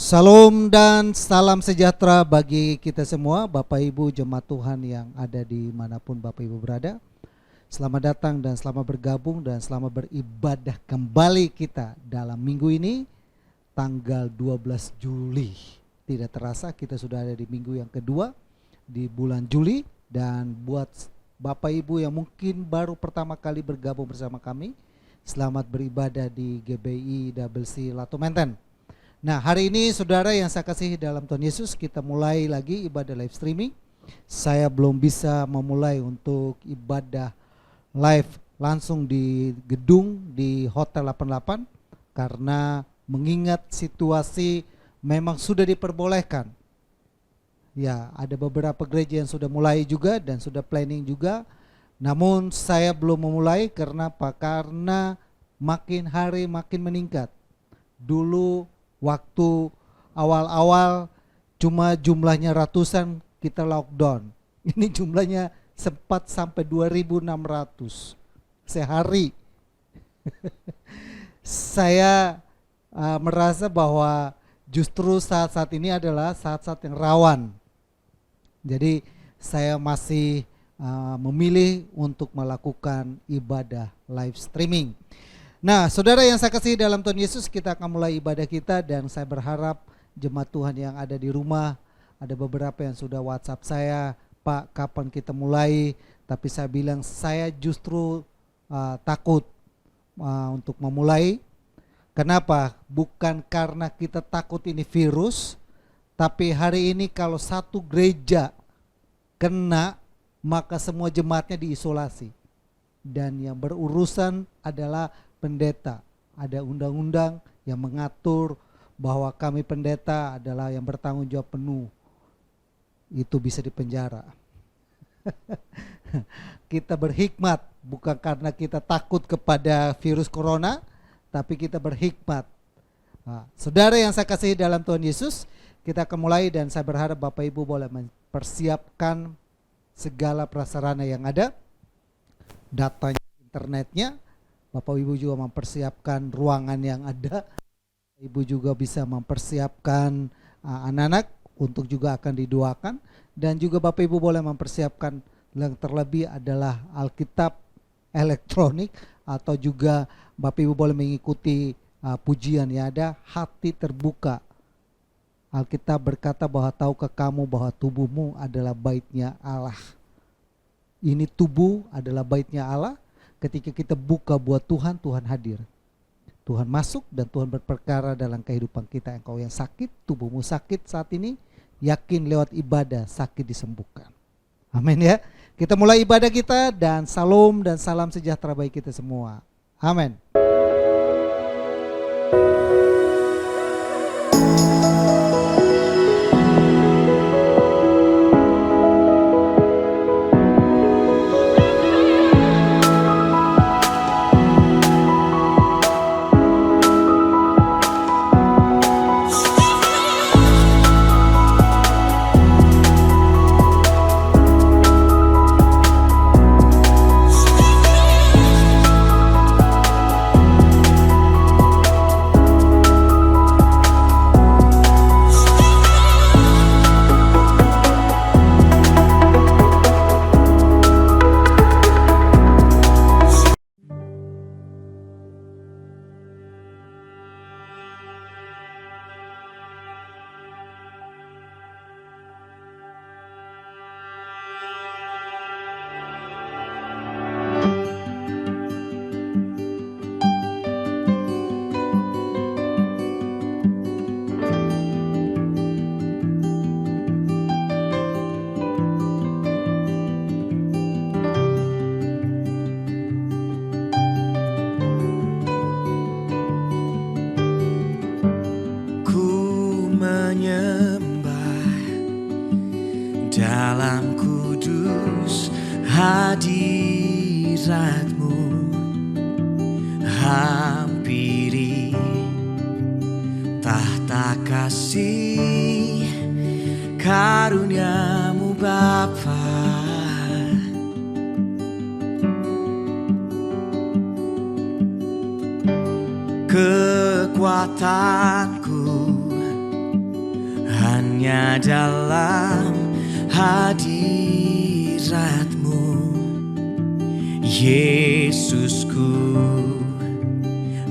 Salam dan salam sejahtera bagi kita semua, Bapak Ibu jemaat Tuhan yang ada di manapun Bapak Ibu berada. Selamat datang dan selamat bergabung dan selamat beribadah kembali kita dalam minggu ini, tanggal 12 Juli. Tidak terasa kita sudah ada di minggu yang kedua di bulan Juli. Dan buat Bapak Ibu yang mungkin baru pertama kali bergabung bersama kami, selamat beribadah di GBI WC Lato Menten. Nah, hari ini saudara yang saya kasihi dalam Tuhan Yesus, kita mulai lagi ibadah live streaming. Saya belum bisa memulai untuk ibadah live langsung di gedung di Hotel 88 karena mengingat situasi memang sudah diperbolehkan. Ya, ada beberapa gereja yang sudah mulai juga dan sudah planning juga. Namun saya belum memulai karena apa? Karena makin hari makin meningkat. Dulu waktu awal-awal cuma jumlahnya ratusan kita lockdown. Ini jumlahnya sempat sampai 2.600 sehari. Saya merasa bahwa justru saat-saat ini adalah saat-saat yang rawan. Jadi saya masih memilih untuk melakukan ibadah live streaming. Nah, saudara yang saya kasihi dalam Tuhan Yesus, kita akan mulai ibadah kita dan saya berharap jemaat Tuhan yang ada di rumah, ada beberapa yang sudah WhatsApp saya, Pak, kapan kita mulai? Tapi saya bilang saya justru takut untuk memulai. Kenapa? Bukan karena kita takut ini virus, tapi hari ini kalau satu gereja kena, maka semua jemaatnya diisolasi. Dan yang berurusan adalah pendeta. Ada undang-undang yang mengatur bahwa kami pendeta adalah yang bertanggung jawab penuh. Itu bisa dipenjara. Kita berhikmat bukan karena kita takut kepada virus corona, tapi kita berhikmat. Nah, saudara yang saya kasihi dalam Tuhan Yesus, kita akan mulai dan saya berharap Bapak Ibu boleh mempersiapkan segala prasarana yang ada, datanya, internetnya. Bapak Ibu juga mempersiapkan ruangan yang ada. Ibu juga bisa mempersiapkan anak-anak untuk juga akan didoakan. Dan juga Bapak Ibu boleh mempersiapkan yang terlebih adalah Alkitab elektronik. Atau juga Bapak Ibu boleh mengikuti pujian yang ada, hati terbuka. Alkitab berkata bahwa tahukah kamu bahwa tubuhmu adalah baitnya Allah. Ini tubuh adalah baitnya Allah. Ketika kita buka buat Tuhan, Tuhan hadir. Tuhan masuk dan Tuhan berperkara dalam kehidupan kita. Engkau yang sakit, tubuhmu sakit saat ini, yakin lewat ibadah sakit disembuhkan. Amin ya. Kita mulai ibadah kita dan salam dan salam sejahtera bagi kita semua. Amin. Dalam kudus hadirat-Mu, hampiri tahta kasih karunia-Mu Bapa. Kekuatanku hanya dalam hadirat-Mu, Yesusku.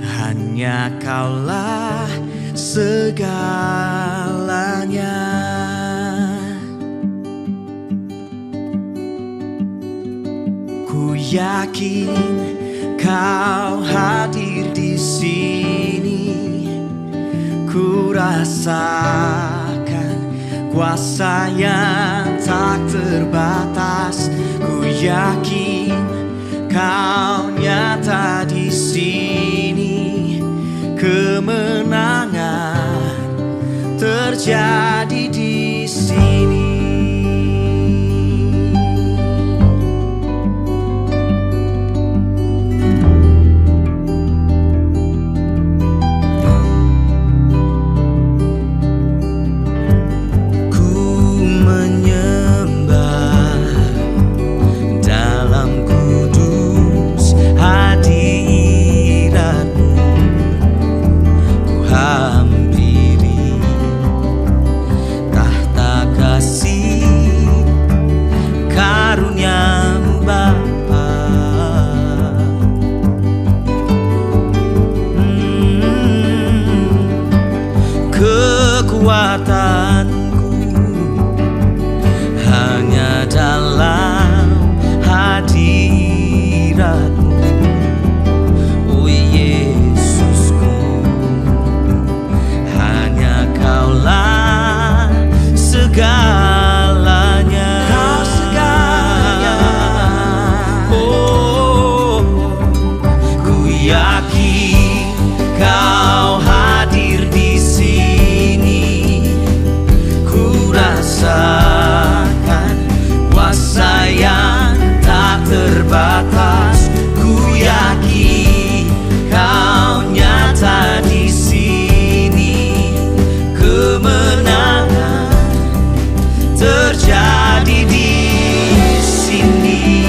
Hanya Kaulah segalanya. Ku yakin Kau hadir di sini. Ku rasakan kuasa yang tak terbatas. Ku yakin Kau nyata di sini. Kemenangan terjadi di sini. Kekuatanku hanya dalam hadirat-Mu, oh Yesusku. Hanya Kaulah segalanya. Kau segalanya. Oh, ku yakin Kau hadir di sini. Rasakan kuasa yang tak terbatas. Ku yakin Kau nyata di sini. Kemenangan terjadi di sini.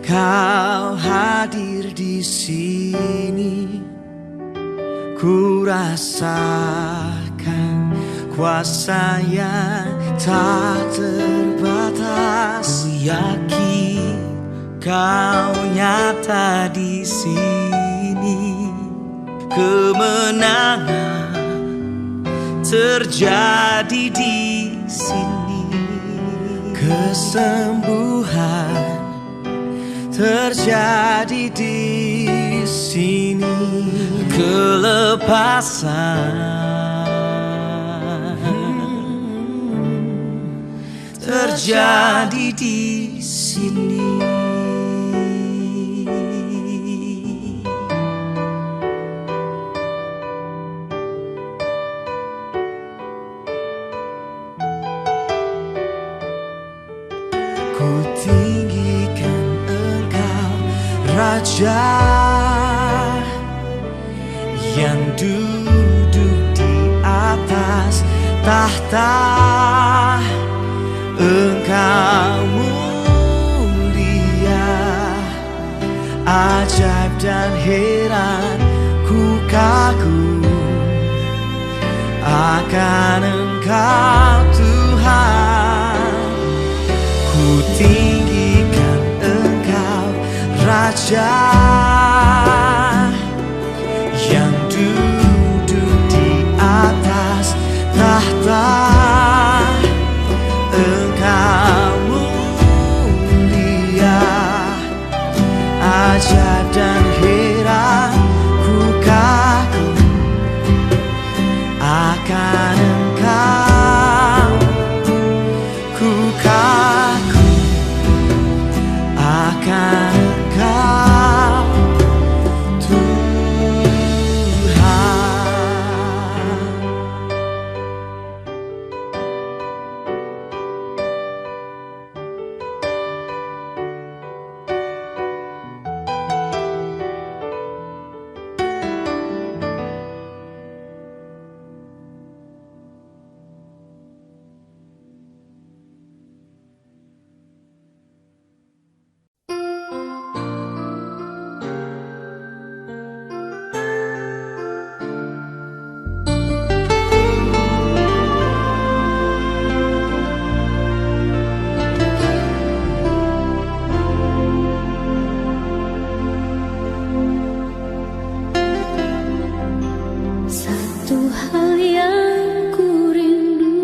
Kau hadir di sini. Ku rasakan kuasa yang tak terbatas. Ku yakin Kau nyata di sini. Kemenangan terjadi di sini. Kesembuhan terjadi di sini. Kelepasan terjadi di sini. Ku tinggikan Engkau, Raja yang duduk di atas tahta Engkau mulia, ajaib dan heran ku kagum akan Engkau Tuhan. Ku tinggikan Engkau Raja yang duduk di atas tahta. Engkau mulia, ajaib dan heran ku kagum akan Engkau. Ku kagum akan Engkau Tuhan. Satu hal yang ku rindu,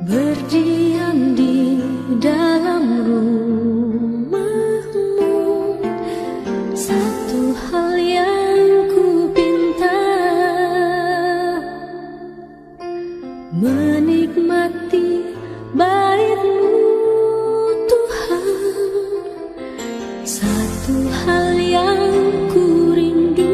berdiam di dalam rumah-Mu. Satu hal yang ku pinta, menikmati bait-Mu Tuhan. Satu hal yang ku rindu,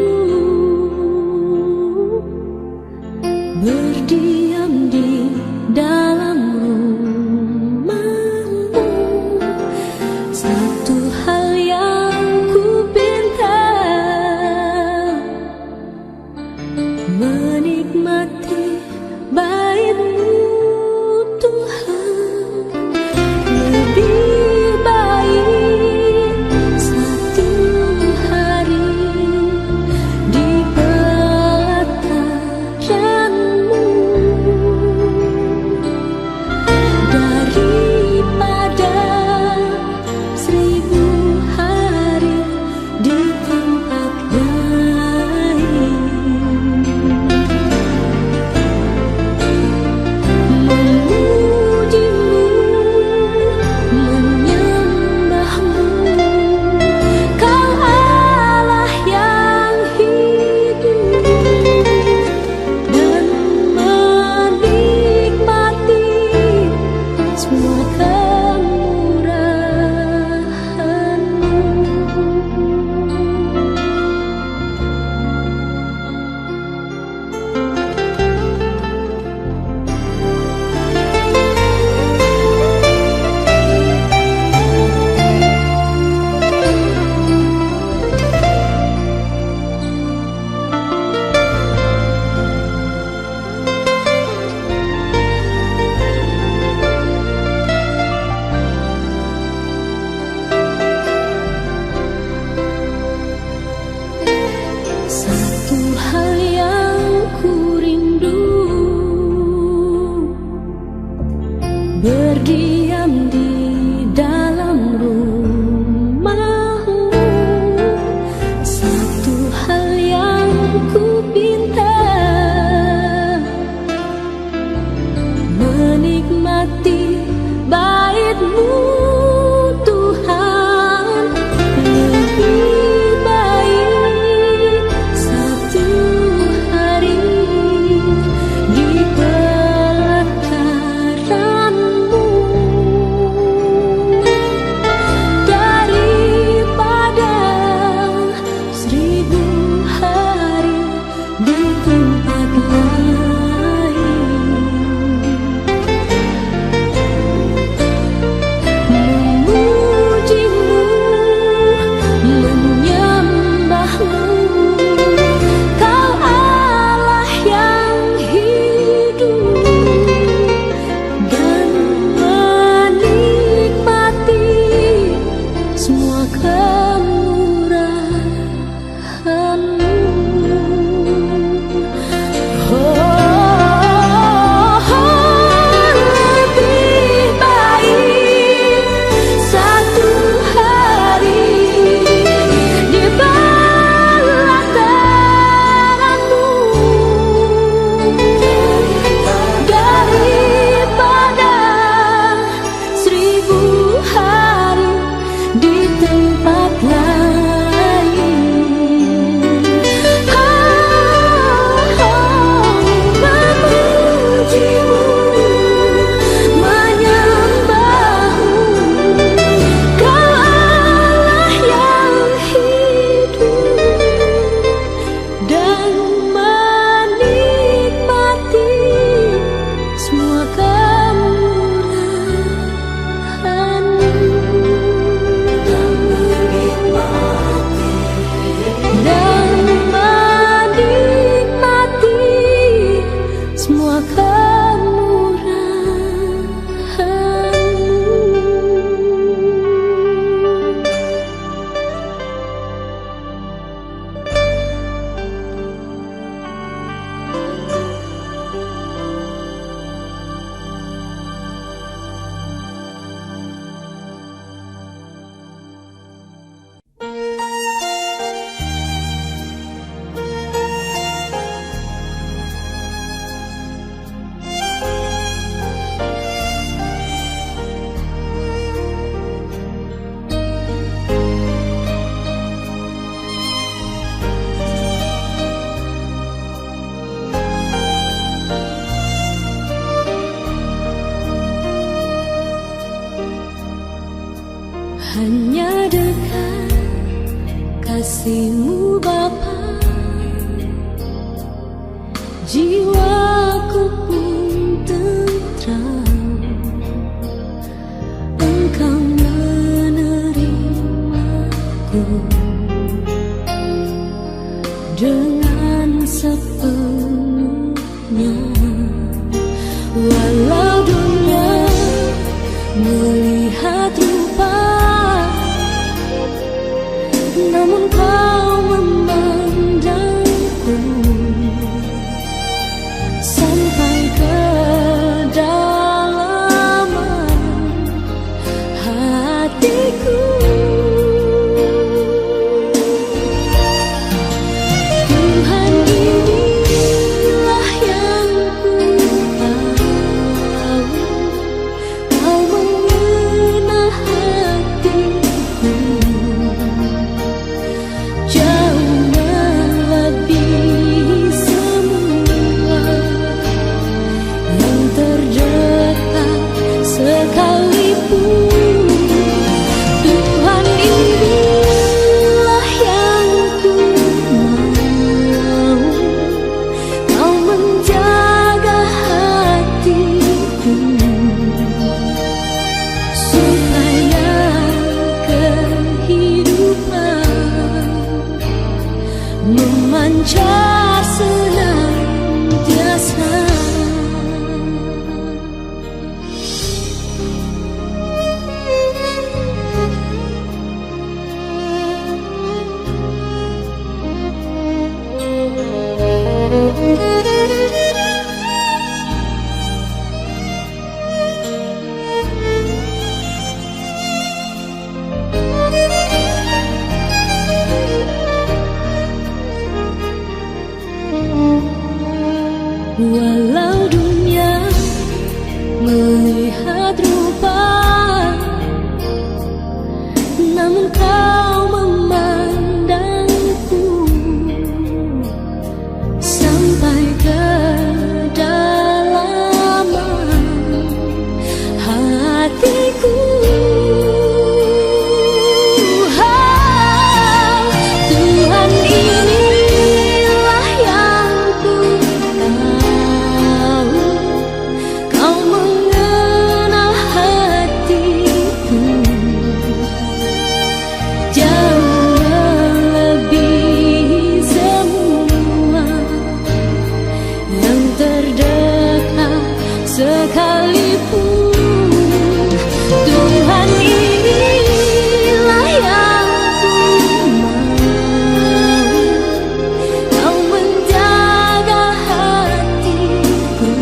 kasih-Mu Bapa, jiwaku pun tentram. Engkau menerimaku dengan sepenuhnya. Walau dunia melihat rupa, namun Kau memandangku sampai ke dalaman hatiku. Tuhan, inilah yang ku tahu, Kau mengena hatiku jauh melebihi semua yang terdekat sekalipun. Tuhan, inilah yang ku mau, Kau menjaga hatiku supaya kehidupan memancar senantiasa. Walau dunia melihat rupa, namun Kau memandangku sampai ke dalaman hatiku. Tuhan, inilah yang ku tahu, Kau mengenal hatiku jauh melebihi semua yang terdekat sekalipun. Tuhan, inilah yang ku mau, Kau menjaga hatiku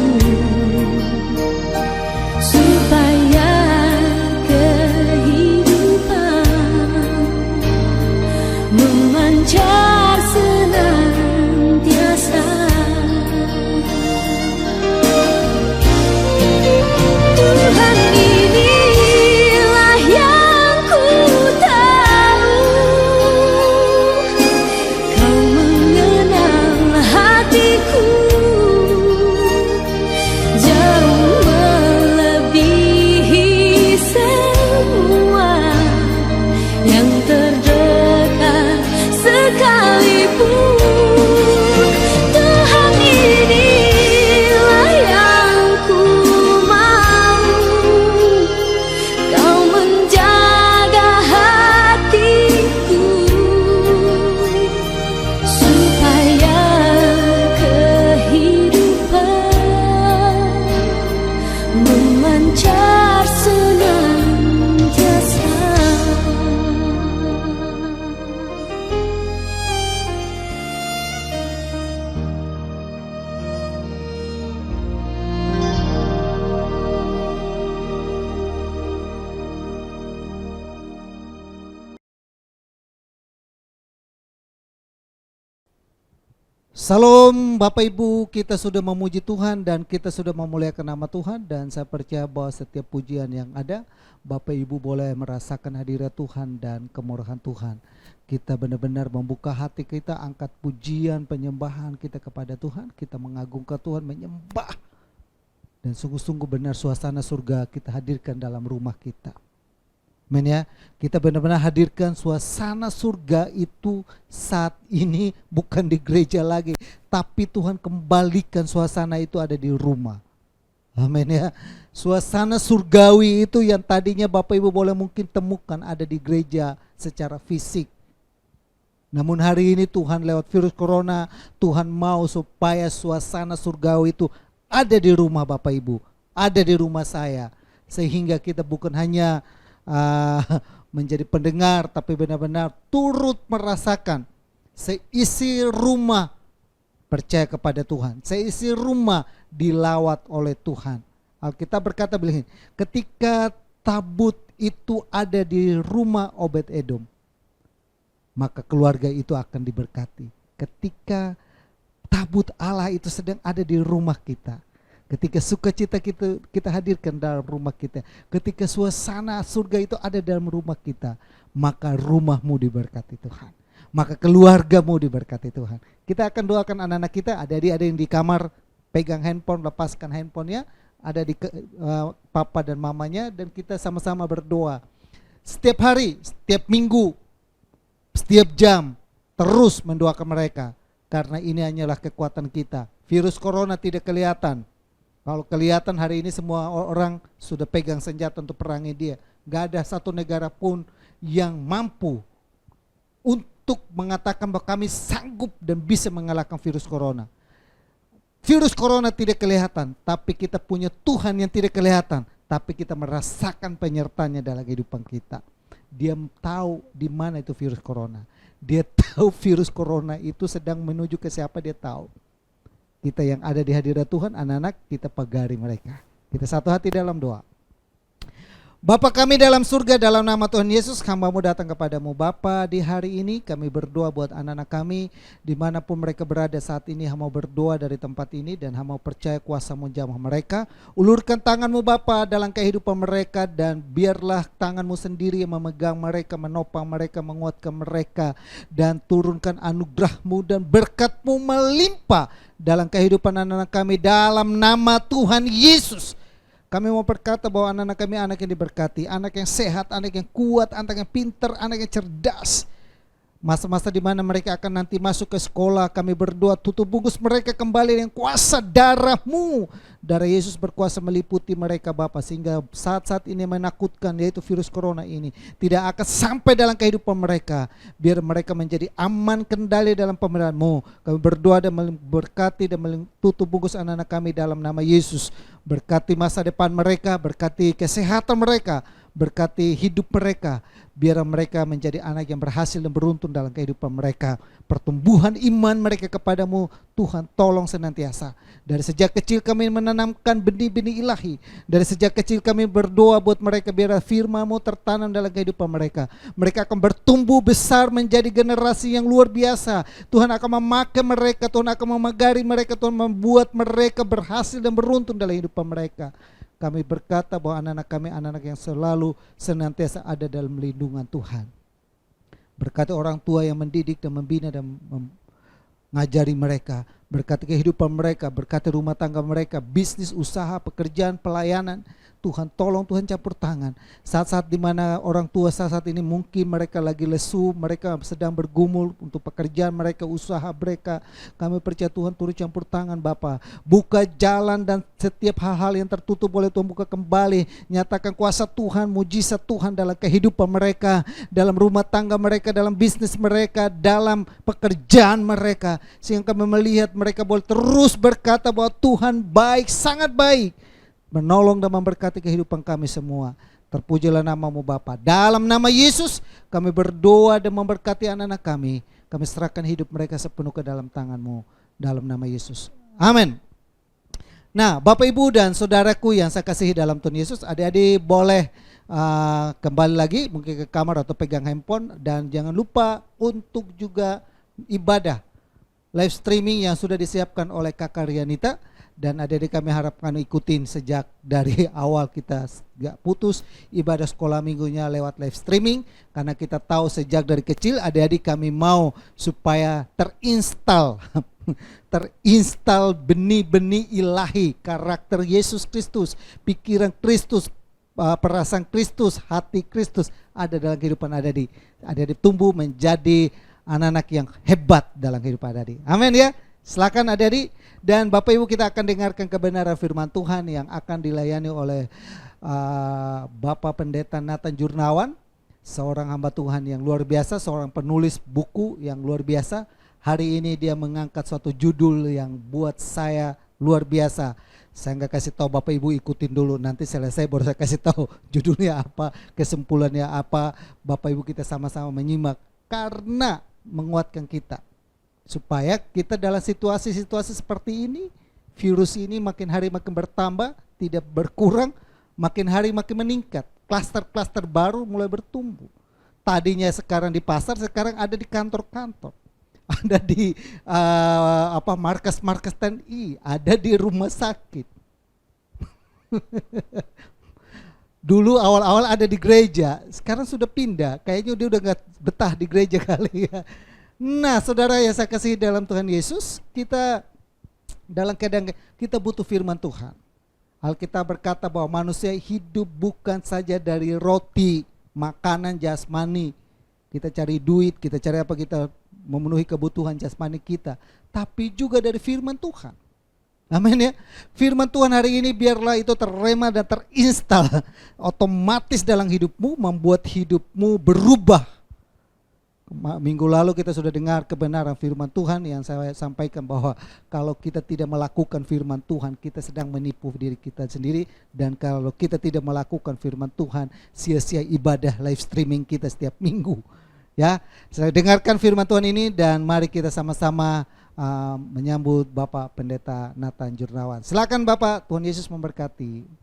supaya kehidupan memancar senantiasa. Tuhan, inilah yang ku tahu, Kau mengenal hatiku jauh melebihi semua yang terdekat sekalipun. Tuhan, inilah yang ku mau, Kau menjaga hatiku supaya kehidupan memancar senantiasa. Salam Bapak Ibu, kita sudah memuji Tuhan dan kita sudah memuliakan nama Tuhan, dan saya percaya bahwa setiap pujian yang ada, Bapak Ibu boleh merasakan hadirat Tuhan dan kemurahan Tuhan. Kita benar-benar membuka hati kita, angkat pujian penyembahan kita kepada Tuhan, kita mengagungkan Tuhan, menyembah. Dan sungguh-sungguh benar suasana surga kita hadirkan dalam rumah kita. Amin ya. Kita benar-benar hadirkan suasana surga itu saat ini bukan di gereja lagi, tapi Tuhan kembalikan suasana itu ada di rumah. Amin ya. Suasana surgawi itu yang tadinya Bapak Ibu boleh mungkin temukan ada di gereja secara fisik. Namun hari ini Tuhan lewat virus corona, Tuhan mau supaya suasana surgawi itu ada di rumah Bapak Ibu, ada di rumah saya. Sehingga kita bukan hanya menjadi pendengar, tapi benar-benar turut merasakan seisi rumah percaya kepada Tuhan, seisi rumah dilawat oleh Tuhan. Alkitab berkata begini, ketika tabut itu ada di rumah Obed-Edom, maka keluarga itu akan diberkati. Ketika tabut Allah itu sedang ada di rumah kita, ketika sukacita kita hadirkan dalam rumah kita, ketika suasana surga itu ada dalam rumah kita, maka rumahmu diberkati Tuhan, maka keluargamu diberkati Tuhan. Kita akan doakan anak-anak kita, ada yang di kamar pegang handphone, lepaskan handphonenya, ada di papa dan mamanya, dan kita sama-sama berdoa. Setiap hari, setiap minggu, setiap jam, terus mendoakan mereka, karena ini hanyalah kekuatan kita. Virus corona tidak kelihatan. Kalau kelihatan hari ini semua orang sudah pegang senjata untuk perangi dia. Gak ada satu negara pun yang mampu untuk mengatakan bahwa kami sanggup dan bisa mengalahkan virus corona. Virus corona tidak kelihatan, tapi kita punya Tuhan yang tidak kelihatan, tapi kita merasakan penyertanya dalam kehidupan kita. Dia tahu di mana itu virus corona. Dia tahu virus corona itu sedang menuju ke siapa, dia tahu. Kita yang ada di hadirat Tuhan, anak-anak, kita pagari mereka. Kita satu hati dalam doa. Bapa kami dalam surga, dalam nama Tuhan Yesus, hamba-Mu datang kepadamu Bapa di hari ini. Kami berdoa buat anak-anak kami, dimanapun mereka berada saat ini. Hamba berdoa dari tempat ini, dan hamba percaya kuasa-Mu jamah mereka. Ulurkan tangan-Mu Bapa dalam kehidupan mereka, dan biarlah tangan-Mu sendiri yang memegang mereka, menopang mereka, menguatkan mereka, dan turunkan anugerah-Mu dan berkat-Mu melimpah dalam kehidupan anak-anak kami dalam nama Tuhan Yesus. Kami mau berkata bahwa anak-anak kami anak yang diberkati, anak yang sehat, anak yang kuat, anak yang pintar, anak yang cerdas. Masa-masa di mana mereka akan nanti masuk ke sekolah, kami berdoa tutup bungkus mereka kembali dengan kuasa darah-Mu. Darah Yesus berkuasa meliputi mereka Bapa, sehingga saat-saat ini menakutkan yaitu virus corona ini tidak akan sampai dalam kehidupan mereka. Biar mereka menjadi aman kendali dalam pemerintahan-Mu. Kami berdoa dan memberkati dan tutup bungkus anak-anak kami dalam nama Yesus. Berkati masa depan mereka, berkati kesehatan mereka, berkati hidup mereka. Biar mereka menjadi anak yang berhasil dan beruntun dalam kehidupan mereka. Pertumbuhan iman mereka kepadamu Tuhan tolong senantiasa. Dari sejak kecil kami menanamkan benih-benih ilahi. Dari sejak kecil kami berdoa buat mereka biar firman-Mu tertanam dalam kehidupan mereka. Mereka akan bertumbuh besar menjadi generasi yang luar biasa. Tuhan akan memakai mereka, Tuhan akan memagari mereka, Tuhan membuat mereka berhasil dan beruntun dalam kehidupan mereka. Kami berkata bahwa anak-anak kami anak-anak yang selalu senantiasa ada dalam lindungan Tuhan. Berkati orang tua yang mendidik dan membina dan mengajari mereka. Berkati kehidupan mereka, berkati rumah tangga mereka, bisnis, usaha, pekerjaan, pelayanan. Tuhan tolong, Tuhan campur tangan. Saat-saat di mana orang tua saat ini mungkin mereka lagi lesu, mereka sedang bergumul untuk pekerjaan mereka, usaha mereka. Kami percaya Tuhan turut campur tangan Bapa. Buka jalan dan setiap hal-hal yang tertutup boleh Tuhan buka kembali. Nyatakan kuasa Tuhan, mujizat Tuhan dalam kehidupan mereka, dalam rumah tangga mereka, dalam bisnis mereka, dalam pekerjaan mereka. Sehingga kami melihat mereka boleh terus berkata bahwa Tuhan baik, sangat baik, menolong dan memberkati kehidupan kami semua. Terpujilah nama-Mu Bapa. Dalam nama Yesus kami berdoa dan memberkati anak-anak kami. Kami serahkan hidup mereka sepenuh ke dalam tangan-Mu. Dalam nama Yesus. Amin. Nah Bapak Ibu dan saudaraku yang saya kasihi dalam Tuhan Yesus, adik-adik boleh kembali lagi mungkin ke kamar atau pegang handphone. Dan jangan lupa untuk juga ibadah live streaming yang sudah disiapkan oleh Kakak Rianita. Dan adik-adik kami harapkan ikutin sejak dari awal kita gak putus ibadah sekolah minggunya lewat live streaming. Karena kita tahu sejak dari kecil adik-adik kami mau supaya terinstall benih-benih ilahi, karakter Yesus Kristus, pikiran Kristus, perasaan Kristus, hati Kristus ada dalam kehidupan adik-adik tumbuh menjadi anak-anak yang hebat dalam kehidupan adik. Amin ya. Silakan adik-adik, dan Bapak Ibu kita akan dengarkan kebenaran firman Tuhan yang akan dilayani oleh Bapak Pendeta Nathan Jurnawan, seorang hamba Tuhan yang luar biasa, seorang penulis buku yang luar biasa. Hari ini dia mengangkat suatu judul yang buat saya luar biasa. Saya nggak kasih tahu Bapak Ibu, ikutin dulu, nanti selesai baru saya kasih tahu judulnya apa, kesimpulannya apa. Bapak Ibu kita sama-sama menyimak karena menguatkan kita supaya kita dalam situasi-situasi seperti ini, virus ini makin hari makin bertambah, tidak berkurang, makin hari makin meningkat. Klaster-klaster baru mulai bertumbuh. Tadinya sekarang di pasar, sekarang ada di kantor-kantor, ada di markas-markas TNI, ada di rumah sakit. Dulu awal-awal ada di gereja, sekarang sudah pindah. Kayaknya dia udah gak betah di gereja kali ya. Nah saudara yang saya kasih dalam Tuhan Yesus, kita dalam keadaan kita butuh firman Tuhan. Alkitab berkata bahwa manusia hidup bukan saja dari roti, makanan jasmani. Kita cari duit, kita cari apa, kita memenuhi kebutuhan jasmani kita, tapi juga dari firman Tuhan. Amin ya. Firman Tuhan hari ini biarlah itu terrema dan terinstal otomatis dalam hidupmu, membuat hidupmu berubah. Minggu lalu kita sudah dengar kebenaran firman Tuhan yang saya sampaikan bahwa kalau kita tidak melakukan firman Tuhan, kita sedang menipu diri kita sendiri. Dan kalau kita tidak melakukan firman Tuhan, sia-sia ibadah live streaming kita setiap minggu. Ya, saya dengarkan firman Tuhan ini dan mari kita sama-sama menyambut Bapak Pendeta Nathan Jurnawan. Silakan Bapak, Tuhan Yesus memberkati.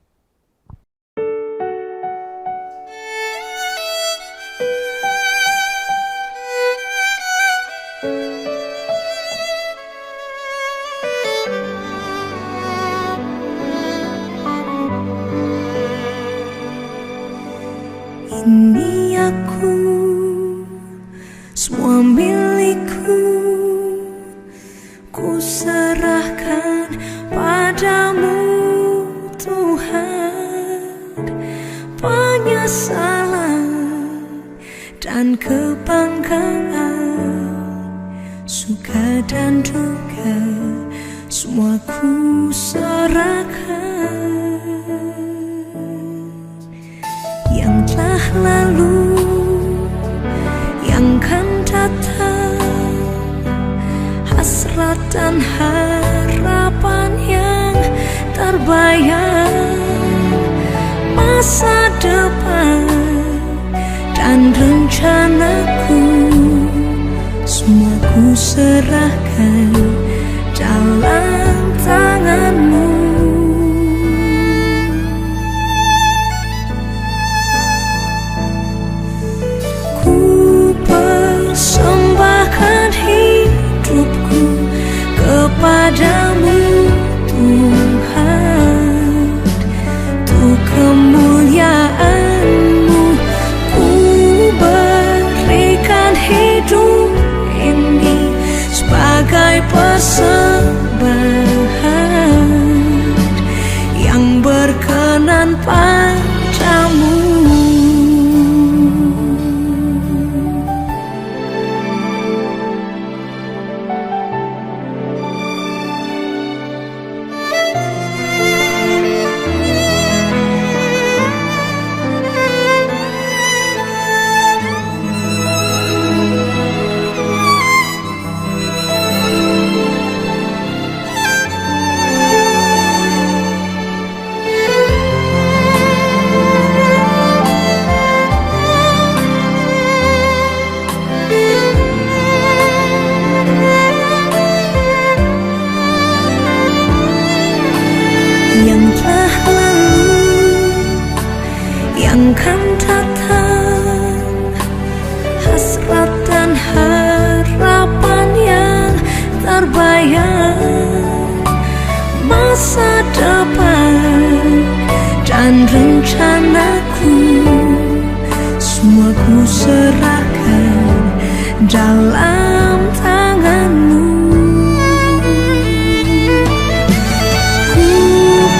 Ini aku, semua milikku, ku serahkan padamu Tuhan. Penyesalan dan kebanggaan, suka dan duka, semua ku serahkan. Yang telah lalu, yang kan datang, hasrat dan harapan yang terbayang, masa depan dan rencanaku, semua ku serahkan dalam tanganmu. Persembahkan hidupku kepadamu Tuhan, untuk kemuliaan-Mu ku berikan hidup ini sebagai persembahan yang berkenan padamu. Kan datang, hasrat dan harapan yang terbayang, masa depan dan rencanaku, semua ku serahkan dalam tanganmu. Ku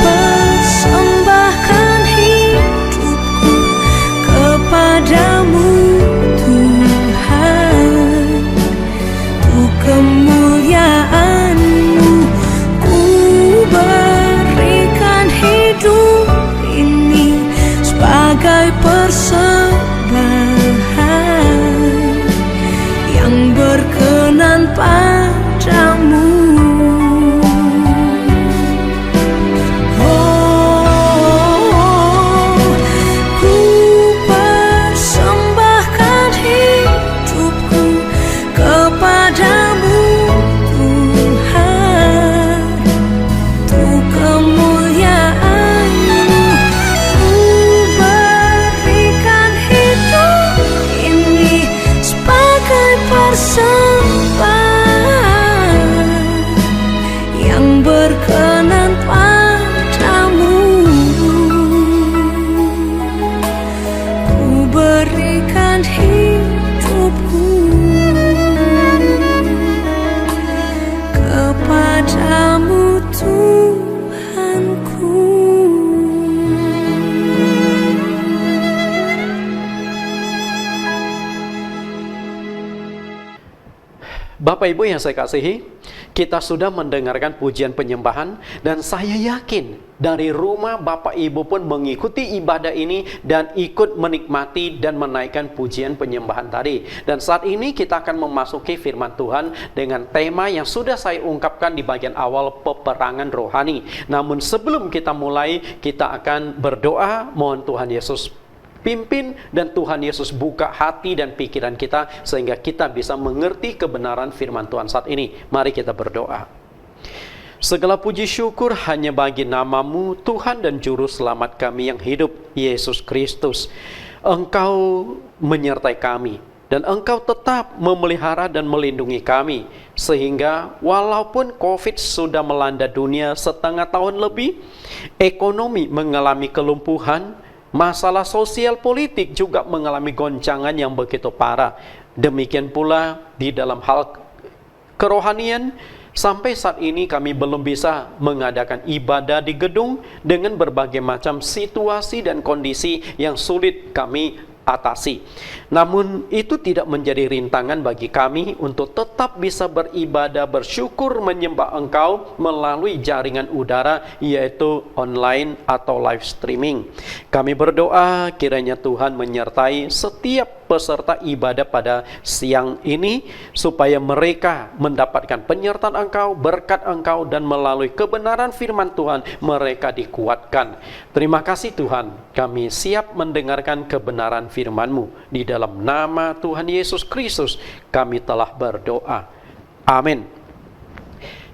persembahkan hidup Padamu Tuhanku. Bapak Ibu yang saya kasihi, kita sudah mendengarkan pujian penyembahan, dan saya yakin dari rumah Bapak Ibu pun mengikuti ibadah ini dan ikut menikmati dan menaikkan pujian penyembahan tadi. Dan saat ini kita akan memasuki firman Tuhan dengan tema yang sudah saya ungkapkan di bagian awal, peperangan rohani. Namun sebelum kita mulai, kita akan berdoa, mohon Tuhan Yesus pimpin dan Tuhan Yesus buka hati dan pikiran kita sehingga kita bisa mengerti kebenaran firman Tuhan saat ini. Mari kita berdoa. Segala puji syukur hanya bagi nama-Mu, Tuhan dan Juru Selamat kami yang hidup, Yesus Kristus. Engkau menyertai kami dan Engkau tetap memelihara dan melindungi kami, sehingga walaupun COVID sudah melanda dunia setengah tahun lebih, ekonomi mengalami kelumpuhan, masalah sosial politik juga mengalami goncangan yang begitu parah. Demikian pula di dalam hal kerohanian, sampai saat ini kami belum bisa mengadakan ibadah di gedung dengan berbagai macam situasi dan kondisi yang sulit kami atasi. Namun itu tidak menjadi rintangan bagi kami untuk tetap bisa beribadah, bersyukur, menyembah Engkau melalui jaringan udara, yaitu online atau live streaming. Kami berdoa kiranya Tuhan menyertai setiap peserta ibadah pada siang ini, supaya mereka mendapatkan penyertaan Engkau, berkat Engkau, dan melalui kebenaran firman Tuhan mereka dikuatkan. Terima kasih Tuhan, kami siap mendengarkan kebenaran firman-Mu. Di dalam nama Tuhan Yesus Kristus kami telah berdoa. Amin.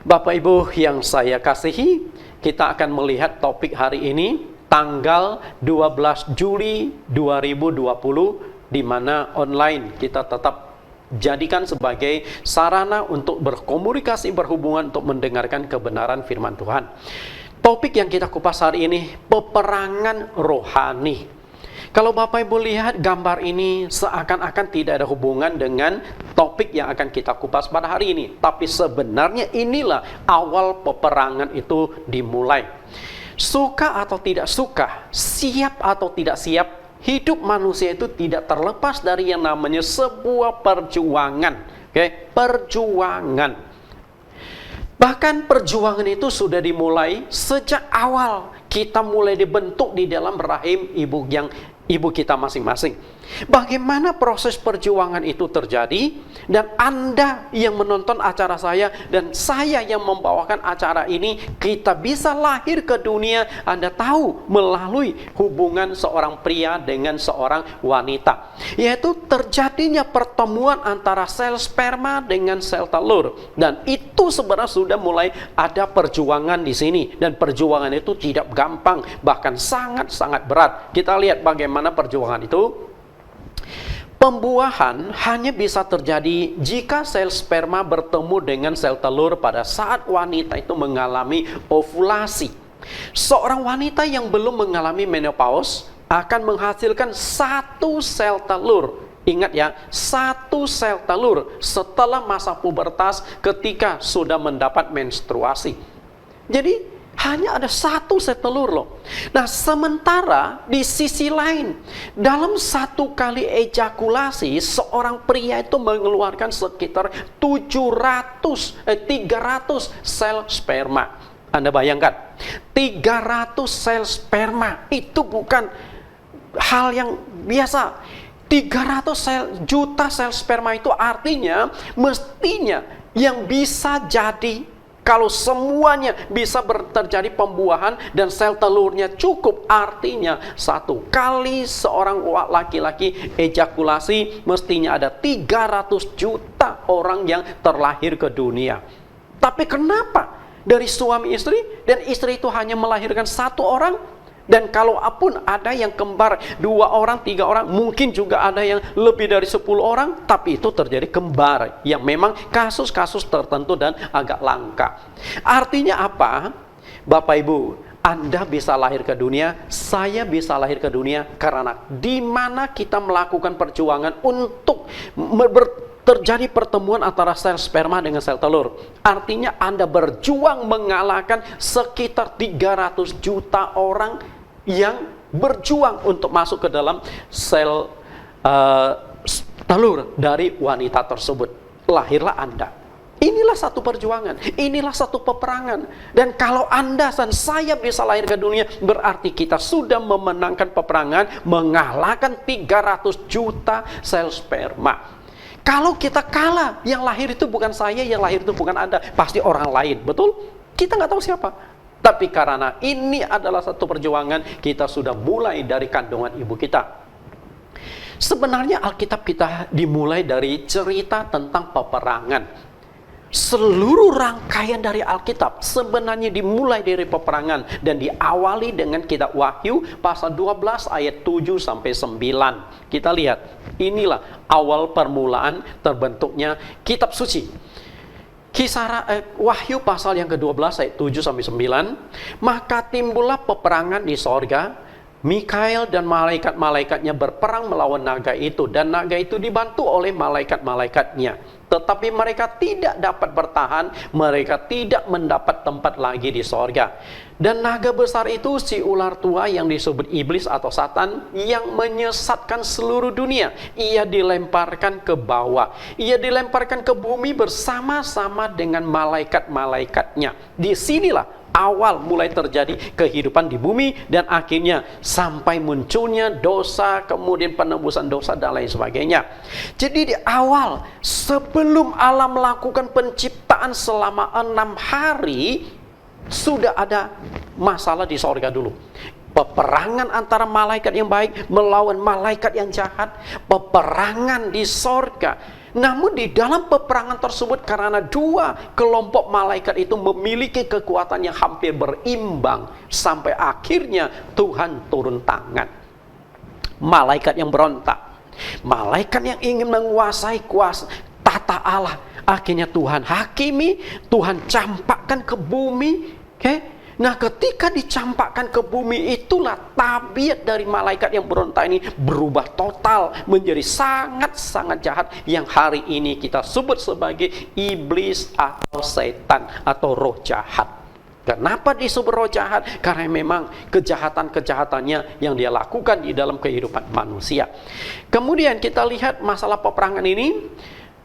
Bapak Ibu yang saya kasihi, kita akan melihat topik hari ini tanggal 12 Juli 2020, di mana online kita tetap jadikan sebagai sarana untuk berkomunikasi, berhubungan untuk mendengarkan kebenaran firman Tuhan. Topik yang kita kupas hari ini, peperangan rohani. Kalau Bapak Ibu lihat gambar ini, seakan-akan tidak ada hubungan dengan topik yang akan kita kupas pada hari ini. Tapi sebenarnya inilah awal peperangan itu dimulai. Suka atau tidak suka, siap atau tidak siap, hidup manusia itu tidak terlepas dari yang namanya sebuah perjuangan. Perjuangan. Bahkan perjuangan itu sudah dimulai sejak awal kita mulai dibentuk di dalam rahim ibu kita masing-masing. Bagaimana proses perjuangan itu terjadi, dan Anda yang menonton acara saya dan saya yang membawakan acara ini, kita bisa lahir ke dunia, Anda tahu, melalui hubungan seorang pria dengan seorang wanita, yaitu terjadinya pertemuan antara sel sperma dengan sel telur. Dan itu sebenarnya sudah mulai ada perjuangan di sini, dan perjuangan itu tidak gampang, bahkan sangat-sangat berat. Kita lihat bagaimana perjuangan itu. Pembuahan hanya bisa terjadi jika sel sperma bertemu dengan sel telur pada saat wanita itu mengalami ovulasi. Seorang wanita yang belum mengalami menopause akan menghasilkan satu sel telur. Ingat ya, satu sel telur setelah masa pubertas ketika sudah mendapat menstruasi. Jadi hanya ada satu sel telur loh. Nah, sementara di sisi lain, dalam satu kali ejakulasi, seorang pria itu mengeluarkan sekitar 300 sel sperma. Anda bayangkan, 300 sel sperma itu bukan hal yang biasa. 300 juta sel sperma itu artinya mestinya yang bisa jadi, kalau semuanya bisa terjadi pembuahan dan sel telurnya cukup, artinya satu kali seorang laki-laki ejakulasi mestinya ada 300 juta orang yang terlahir ke dunia. Tapi kenapa dari suami istri, dan istri itu hanya melahirkan satu orang? Dan kalau pun ada yang kembar 2 orang, 3 orang, mungkin juga ada yang lebih dari 10 orang, tapi itu terjadi kembar yang memang kasus-kasus tertentu dan agak langka. Artinya apa? Bapak Ibu, Anda bisa lahir ke dunia, saya bisa lahir ke dunia karena di mana kita melakukan perjuangan untuk terjadi pertemuan antara sel sperma dengan sel telur. Artinya Anda berjuang mengalahkan sekitar 300 juta orang yang berjuang untuk masuk ke dalam sel telur dari wanita tersebut. Lahirlah Anda. Inilah satu perjuangan, inilah satu peperangan. Dan kalau Anda dan saya bisa lahir ke dunia, berarti kita sudah memenangkan peperangan, mengalahkan 300 juta sel sperma. Kalau kita kalah, yang lahir itu bukan saya, yang lahir itu bukan Anda, pasti orang lain, betul? Kita nggak tahu siapa. Tapi karena ini adalah satu perjuangan, kita sudah mulai dari kandungan ibu kita. Sebenarnya Alkitab kita dimulai dari cerita tentang peperangan. Seluruh rangkaian dari Alkitab sebenarnya dimulai dari peperangan dan diawali dengan kitab Wahyu pasal 12 ayat 7 sampai 9. Kita lihat, inilah awal permulaan terbentuknya kitab suci. Wahyu pasal yang ke-12 ayat 7 sampai 9. Maka timbullah peperangan di sorga. Mikael dan malaikat-malaikatnya berperang melawan naga itu, dan naga itu dibantu oleh malaikat-malaikatnya. Tetapi mereka tidak dapat bertahan, mereka tidak mendapat tempat lagi di sorga. Dan naga besar itu si ular tua yang disebut iblis atau Satan, yang menyesatkan seluruh dunia. Ia dilemparkan ke bawah, ia dilemparkan ke bumi bersama-sama dengan malaikat-malaikatnya. Disinilah awal mulai terjadi kehidupan di bumi, dan akhirnya sampai munculnya dosa, kemudian penebusan dosa dan lain sebagainya. Jadi di awal, sebelum Allah melakukan penciptaan selama 6 hari, sudah ada masalah di sorga dulu. Peperangan antara malaikat yang baik melawan malaikat yang jahat, peperangan di sorga. Namun di dalam peperangan tersebut, karena dua kelompok malaikat itu memiliki kekuatan yang hampir berimbang, sampai akhirnya Tuhan turun tangan. Malaikat yang berontak, malaikat yang ingin menguasai kuasa tata Allah, akhirnya Tuhan hakimi, Tuhan campakkan ke bumi. Nah, ketika dicampakkan ke bumi, itulah tabiat dari malaikat yang berontak ini berubah total menjadi sangat-sangat jahat, yang hari ini kita sebut sebagai iblis atau setan atau roh jahat. Kenapa disebut roh jahat? Karena memang kejahatan-kejahatannya yang dia lakukan di dalam kehidupan manusia. Kemudian kita lihat masalah peperangan ini.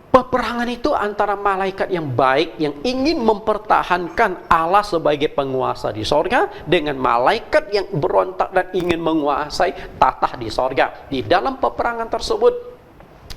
Peperangan itu antara malaikat yang baik yang ingin mempertahankan Allah sebagai penguasa di sorga dengan malaikat yang berontak dan ingin menguasai tatah di sorga. Di dalam peperangan tersebut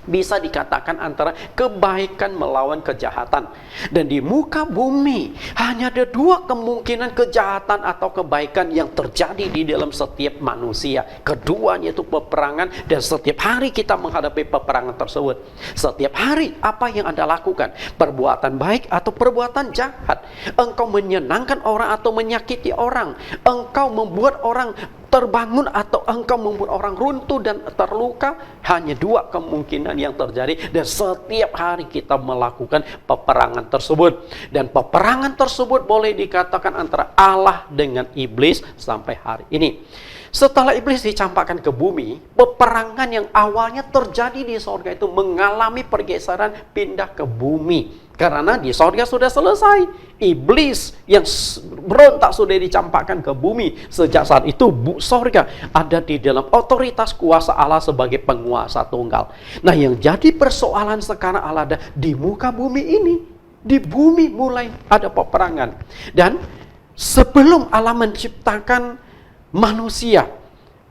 bisa dikatakan antara kebaikan melawan kejahatan. Dan di muka bumi hanya ada dua kemungkinan kejahatan atau kebaikan yang terjadi di dalam setiap manusia. Keduanya itu peperangan, dan setiap hari kita menghadapi peperangan tersebut. Setiap hari apa yang Anda lakukan? Perbuatan baik atau perbuatan jahat? Engkau menyenangkan orang atau menyakiti orang? Engkau membuat orang terbangun atau engkau membuat orang runtuh dan terluka? Hanya dua kemungkinan yang terjadi, dan setiap hari kita melakukan peperangan tersebut. Dan peperangan tersebut boleh dikatakan antara Allah dengan iblis sampai hari ini. Setelah iblis dicampakkan ke bumi, peperangan yang awalnya terjadi di sorga itu mengalami pergeseran pindah ke bumi. Karena di sorga sudah selesai. Iblis yang berontak sudah dicampakkan ke bumi. Sejak saat itu sorga ada di dalam otoritas kuasa Allah sebagai penguasa tunggal. Nah, yang jadi persoalan sekarang Allah ada di muka bumi ini. Di bumi mulai ada peperangan. Dan sebelum Allah menciptakan manusia,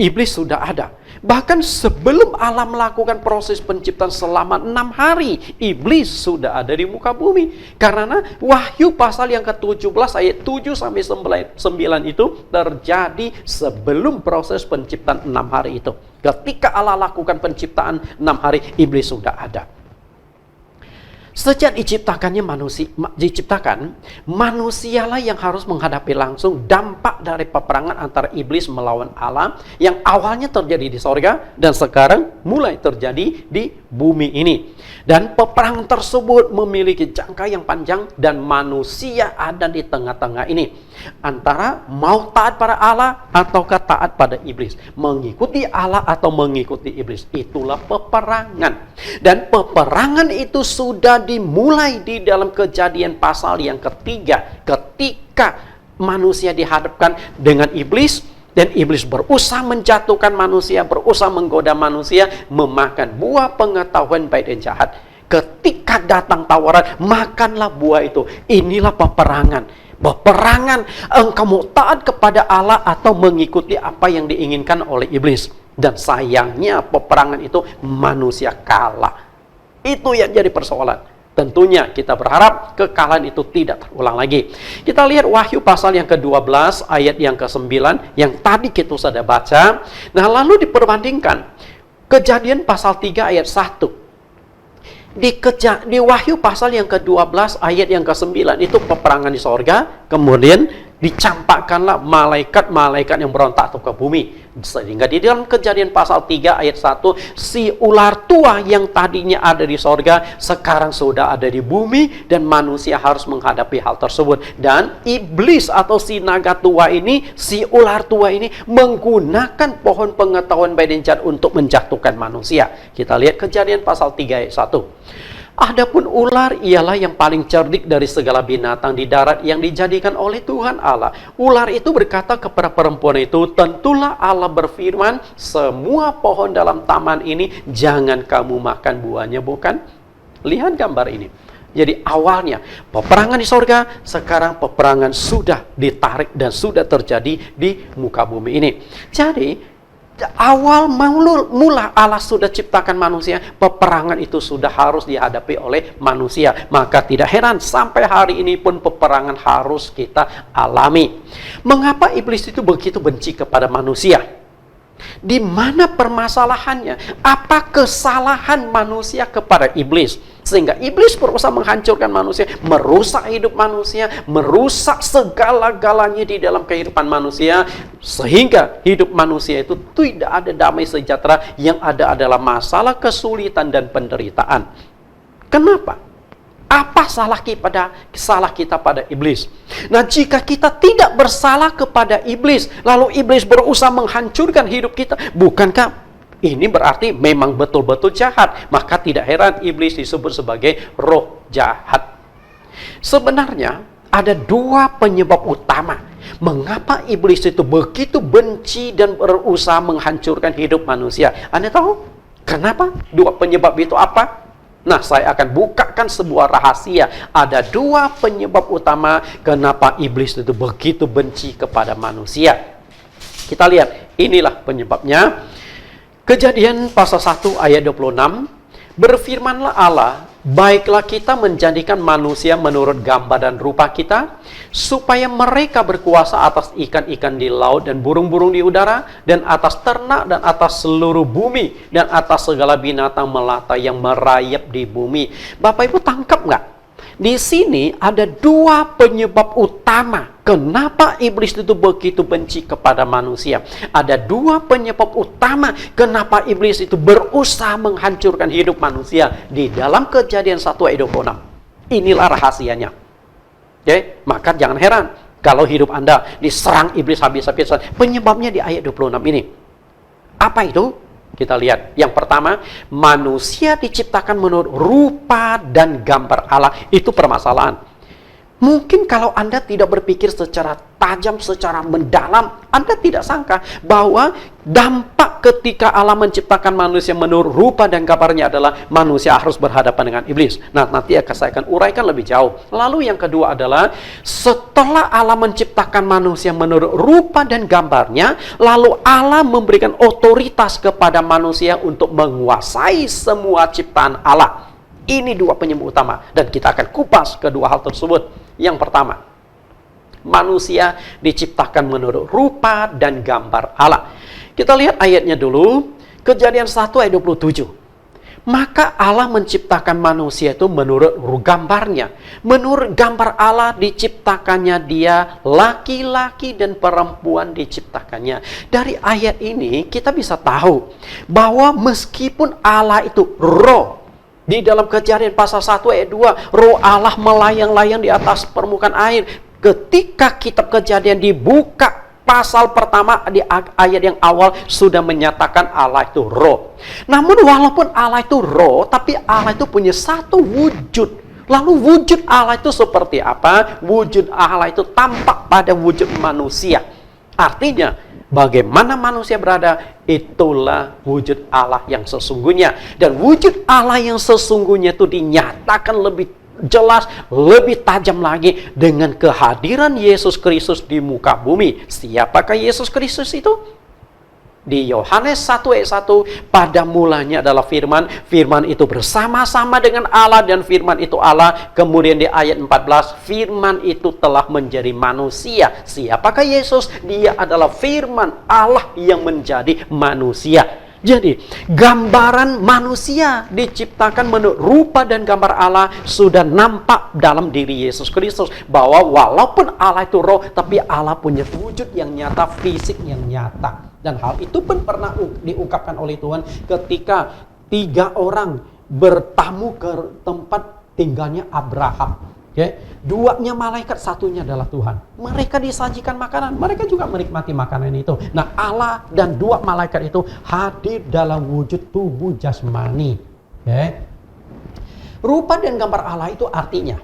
iblis sudah ada. Bahkan sebelum Allah melakukan proses penciptaan selama 6 hari, iblis sudah ada di muka bumi. Karena Wahyu pasal yang ke-17 ayat 7 sampai 9 itu terjadi sebelum proses penciptaan 6 hari itu. Ketika Allah lakukan penciptaan 6 hari, iblis sudah ada. Sejak diciptakan, manusialah yang harus menghadapi langsung dampak dari peperangan antara iblis melawan Allah yang awalnya terjadi di sorga dan sekarang mulai terjadi di bumi ini. Dan peperangan tersebut memiliki jangka yang panjang dan manusia ada di tengah-tengah ini. Antara mau taat pada Allah ataukah taat pada iblis. Mengikuti Allah atau mengikuti iblis. Itulah peperangan. Dan peperangan itu sudah dimulai di dalam Kejadian pasal yang ketiga. Ketika manusia dihadapkan dengan iblis. Dan iblis berusaha menjatuhkan manusia, berusaha menggoda manusia, memakan buah pengetahuan baik dan jahat. Ketika datang tawaran, makanlah buah itu. Inilah peperangan. Peperangan, engkau mau taat kepada Allah atau mengikuti apa yang diinginkan oleh iblis. Dan sayangnya peperangan itu manusia kalah. Itu yang jadi persoalan. Tentunya kita berharap kekalahan itu tidak terulang lagi. Kita lihat Wahyu pasal yang ke-12 ayat yang ke-9 yang tadi kita sudah baca. Nah, lalu diperbandingkan Kejadian pasal 3 ayat 1. Di Wahyu pasal yang ke-12 ayat yang ke-9 itu peperangan di sorga, kemudian dicampakkanlah malaikat-malaikat yang berontak ke bumi. Sehingga di dalam Kejadian pasal 3 ayat 1, si ular tua yang tadinya ada di sorga sekarang sudah ada di bumi dan manusia harus menghadapi hal tersebut. Dan iblis atau si naga tua ini, si ular tua ini menggunakan pohon pengetahuan baik dan jahat untuk menjatuhkan manusia. Kita lihat Kejadian pasal 3 ayat 1. Adapun ular ialah yang paling cerdik dari segala binatang di darat yang dijadikan oleh Tuhan Allah. Ular itu berkata kepada perempuan itu, tentulah Allah berfirman, semua pohon dalam taman ini jangan kamu makan buahnya, bukan? Lihat gambar ini. Jadi awalnya peperangan di sorga, sekarang peperangan sudah ditarik dan sudah terjadi di muka bumi ini. Jadi awal mula Allah sudah ciptakan manusia, peperangan itu sudah harus dihadapi oleh manusia. Maka tidak heran sampai hari ini pun peperangan harus kita alami. Mengapa iblis itu begitu benci kepada manusia? Di mana permasalahannya? Apa kesalahan manusia kepada iblis? Sehingga iblis berusaha menghancurkan manusia, merusak hidup manusia, merusak segala-galanya di dalam kehidupan manusia. Sehingga hidup manusia itu tidak ada damai sejahtera, yang ada adalah masalah, kesulitan, dan penderitaan. Kenapa? Apa salah kita pada iblis? Nah, jika kita tidak bersalah kepada iblis, lalu iblis berusaha menghancurkan hidup kita, bukankah ini berarti memang betul-betul jahat? Maka tidak heran iblis disebut sebagai roh jahat. Sebenarnya ada dua penyebab utama mengapa iblis itu begitu benci dan berusaha menghancurkan hidup manusia. Anda tahu kenapa? Dua penyebab itu apa? Nah, saya akan bukakan sebuah rahasia. Ada dua penyebab utama kenapa iblis itu begitu benci kepada manusia. Kita lihat, inilah penyebabnya. Kejadian pasal 1 ayat 26, berfirmanlah Allah, baiklah kita menjadikan manusia menurut gambar dan rupa kita, supaya mereka berkuasa atas ikan-ikan di laut dan burung-burung di udara, dan atas ternak dan atas seluruh bumi, dan atas segala binatang melata yang merayap di bumi. Bapak Ibu tangkap nggak? Di sini ada dua penyebab utama kenapa iblis itu begitu benci kepada manusia. Ada dua penyebab utama kenapa iblis itu berusaha menghancurkan hidup manusia di dalam Kejadian 1 ayat 26. Inilah rahasianya. Oke, maka jangan heran kalau hidup Anda diserang iblis habis-habisan. Penyebabnya di ayat 26 ini. Apa itu? Kita lihat. Yang pertama, manusia diciptakan menurut rupa dan gambar Allah. Itu permasalahan. Mungkin kalau Anda tidak berpikir secara tajam, secara mendalam, Anda tidak sangka bahwa dampak ketika Allah menciptakan manusia menurut rupa dan gambarnya adalah manusia harus berhadapan dengan iblis. Nah, nanti saya akan uraikan lebih jauh. Lalu yang kedua adalah setelah Allah menciptakan manusia menurut rupa dan gambarnya, lalu Allah memberikan otoritas kepada manusia untuk menguasai semua ciptaan Allah. Ini dua penyebab utama dan kita akan kupas kedua hal tersebut. Yang pertama, manusia diciptakan menurut rupa dan gambar Allah. Kita lihat ayatnya dulu, Kejadian 1 ayat 27. Maka Allah menciptakan manusia itu menurut gambarnya. Menurut gambar Allah diciptakannya dia, laki-laki dan perempuan diciptakannya. Dari ayat ini kita bisa tahu bahwa meskipun Allah itu roh, di dalam Kejadian pasal 1 ayat 2, roh Allah melayang-layang di atas permukaan air. Ketika kitab Kejadian dibuka, pasal pertama di ayat yang awal sudah menyatakan Allah itu roh. Namun walaupun Allah itu roh, tapi Allah itu punya satu wujud. Lalu wujud Allah itu seperti apa? Wujud Allah itu tampak pada wujud manusia. Artinya, bagaimana manusia berada, itulah wujud Allah yang sesungguhnya. Dan wujud Allah yang sesungguhnya itu dinyatakan lebih jelas, lebih tajam lagi dengan kehadiran Yesus Kristus di muka bumi. Siapakah Yesus Kristus itu? Di Yohanes 1 ayat 1, pada mulanya adalah firman, firman itu bersama-sama dengan Allah dan firman itu Allah. Kemudian di ayat 14, firman itu telah menjadi manusia. Siapakah Yesus? Dia adalah firman Allah yang menjadi manusia. Jadi, gambaran manusia diciptakan menurut rupa dan gambar Allah sudah nampak dalam diri Yesus Kristus. Bahwa walaupun Allah itu roh, tapi Allah punya wujud yang nyata, fisik yang nyata. Dan hal itu pun pernah diungkapkan oleh Tuhan ketika 3 orang bertamu ke tempat tinggalnya Abraham. Duanya malaikat, satunya adalah Tuhan. Mereka disajikan makanan, mereka juga menikmati makanan itu. Nah, Allah dan 2 malaikat itu hadir dalam wujud tubuh jasmani. Rupa dan gambar Allah itu artinya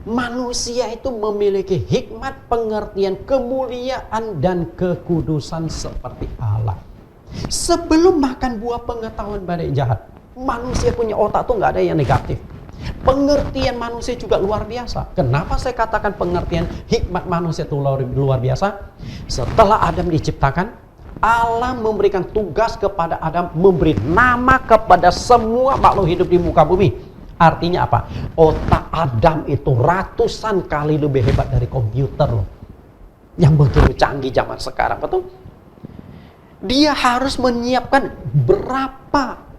manusia itu memiliki hikmat, pengertian, kemuliaan, dan kekudusan seperti Allah. Sebelum makan buah pengetahuan baik jahat, manusia punya otak tuh nggak ada yang negatif. Pengertian manusia juga luar biasa. Kenapa saya katakan pengertian hikmat manusia itu luar biasa? Setelah Adam diciptakan, Allah memberikan tugas kepada Adam memberi nama kepada semua makhluk hidup di muka bumi. Artinya apa? Otak Adam itu ratusan kali lebih hebat dari komputer loh. Yang begitu canggih zaman sekarang, betul? Dia harus menyiapkan berapa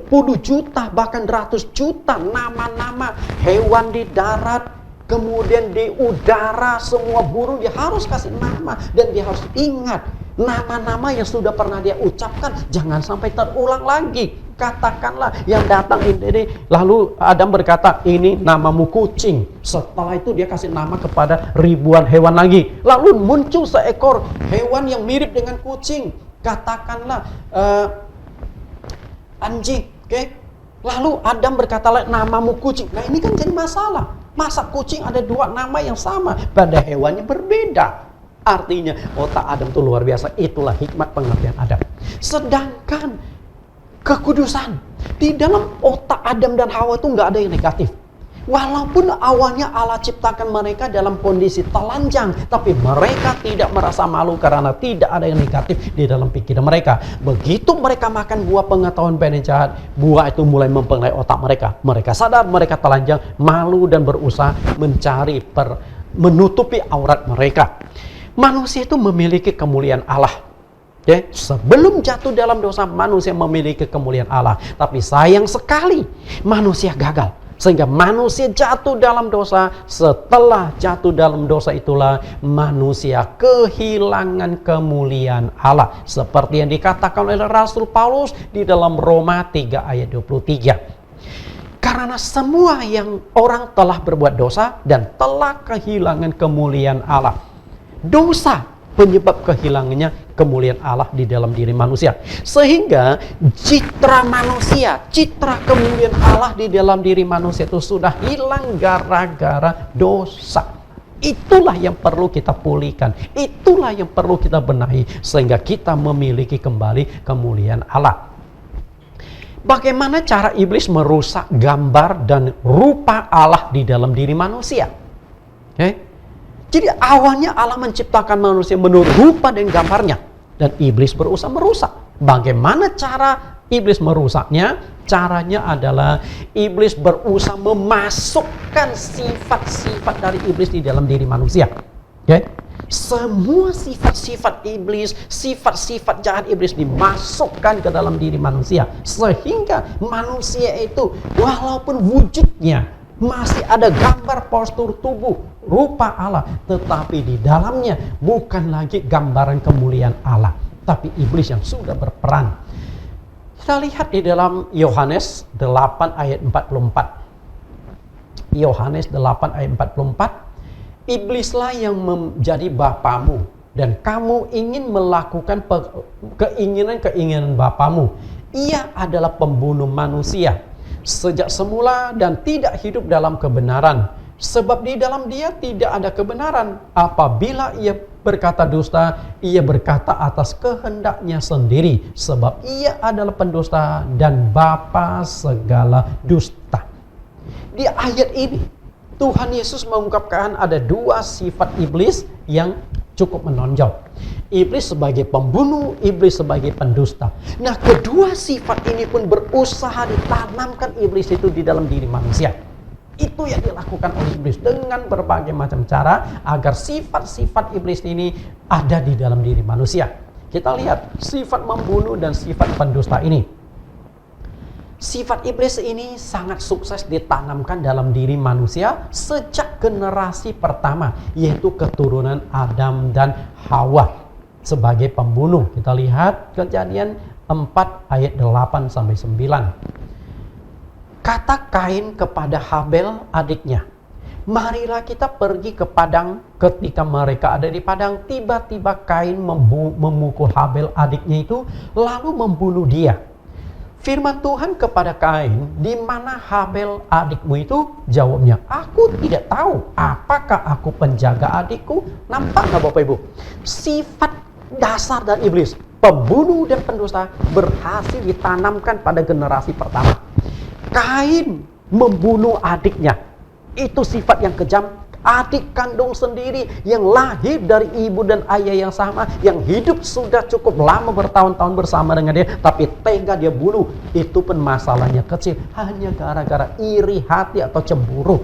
puluh juta, bahkan ratus juta nama-nama hewan di darat, kemudian di udara, semua burung dia harus kasih nama. Dan dia harus ingat nama-nama yang sudah pernah dia ucapkan, jangan sampai terulang lagi. Katakanlah yang datang ini, lalu Adam berkata, ini namamu kucing. Setelah itu dia kasih nama kepada ribuan hewan lagi. Lalu muncul seekor hewan yang mirip dengan kucing. Katakanlah anjing, Lalu Adam berkata, namamu kucing. Nah, ini kan jadi masalah. Masa kucing ada 2 nama yang sama, pada hewannya berbeda. Artinya otak Adam itu luar biasa. Itulah hikmat pengertian Adam. Sedangkan kekudusan, di dalam otak Adam dan Hawa itu nggak ada yang negatif. Walaupun awalnya Allah ciptakan mereka dalam kondisi telanjang, tapi mereka tidak merasa malu karena tidak ada yang negatif di dalam pikiran mereka. Begitu mereka makan buah pengetahuan baik dan jahat, buah itu mulai mempengaruhi otak mereka. Mereka sadar mereka telanjang, malu dan berusaha mencari menutupi aurat mereka. Manusia itu memiliki kemuliaan Allah. Sebelum jatuh dalam dosa, manusia memiliki kemuliaan Allah. Tapi sayang sekali, manusia gagal. Sehingga manusia jatuh dalam dosa. Setelah jatuh dalam dosa itulah manusia kehilangan kemuliaan Allah. Seperti yang dikatakan oleh Rasul Paulus di dalam Roma 3 ayat 23. Karena semua yang orang telah berbuat dosa dan telah kehilangan kemuliaan Allah. Dosa penyebab kehilangannya kemuliaan Allah di dalam diri manusia. Sehingga citra manusia, citra kemuliaan Allah di dalam diri manusia itu sudah hilang gara-gara dosa. Itulah yang perlu kita pulihkan. Itulah yang perlu kita benahi. Sehingga kita memiliki kembali kemuliaan Allah. Bagaimana cara iblis merusak gambar dan rupa Allah di dalam diri manusia? Jadi awalnya Allah menciptakan manusia menurut rupa dan gambarnya. Dan iblis berusaha merusak. Bagaimana cara iblis merusaknya? Caranya adalah iblis berusaha memasukkan sifat-sifat dari iblis di dalam diri manusia. Semua sifat-sifat iblis, sifat-sifat jahat iblis dimasukkan ke dalam diri manusia. Sehingga manusia itu walaupun wujudnya masih ada gambar postur tubuh rupa Allah, tetapi di dalamnya bukan lagi gambaran kemuliaan Allah, tapi iblis yang sudah berperan. Kita lihat di dalam Yohanes 8 ayat 44. Yohanes 8 ayat 44. Iblislah yang menjadi bapamu, dan kamu ingin melakukan keinginan-keinginan bapamu. Ia adalah pembunuh manusia sejak semula dan tidak hidup dalam kebenaran, sebab di dalam dia tidak ada kebenaran. Apabila ia berkata dusta, ia berkata atas kehendaknya sendiri, sebab ia adalah pendusta dan bapa segala dusta. Di ayat ini Tuhan Yesus mengungkapkan ada dua sifat iblis yang cukup menonjol. Iblis sebagai pembunuh, iblis sebagai pendusta. Nah, kedua sifat ini pun berusaha ditanamkan iblis itu di dalam diri manusia. Itu yang dilakukan oleh iblis dengan berbagai macam cara agar sifat-sifat iblis ini ada di dalam diri manusia. Kita lihat sifat membunuh dan sifat pendusta ini. Sifat iblis ini sangat sukses ditanamkan dalam diri manusia sejak generasi pertama, yaitu keturunan Adam dan Hawa sebagai pembunuh. Kita lihat Kejadian 4 ayat 8 sampai 9. Kata Kain kepada Habel adiknya, "Marilah kita pergi ke padang." Ketika mereka ada di padang, tiba-tiba Kain memukul Habel adiknya itu lalu membunuh dia. Firman Tuhan kepada Kain, "Di mana Habel adikmu itu?" Jawabnya, "Aku tidak tahu. Apakah aku penjaga adikku?" Nampak nggak Bapak Ibu? Sifat dasar dari iblis, pembunuh dan pendusta, berhasil ditanamkan pada generasi pertama. Kain membunuh adiknya. Itu sifat yang kejam. Adik kandung sendiri yang lahir dari ibu dan ayah yang sama, yang hidup sudah cukup lama bertahun-tahun bersama dengan dia, tapi tega dia bunuh. Itu pun masalahnya kecil, hanya gara-gara iri hati atau cemburu.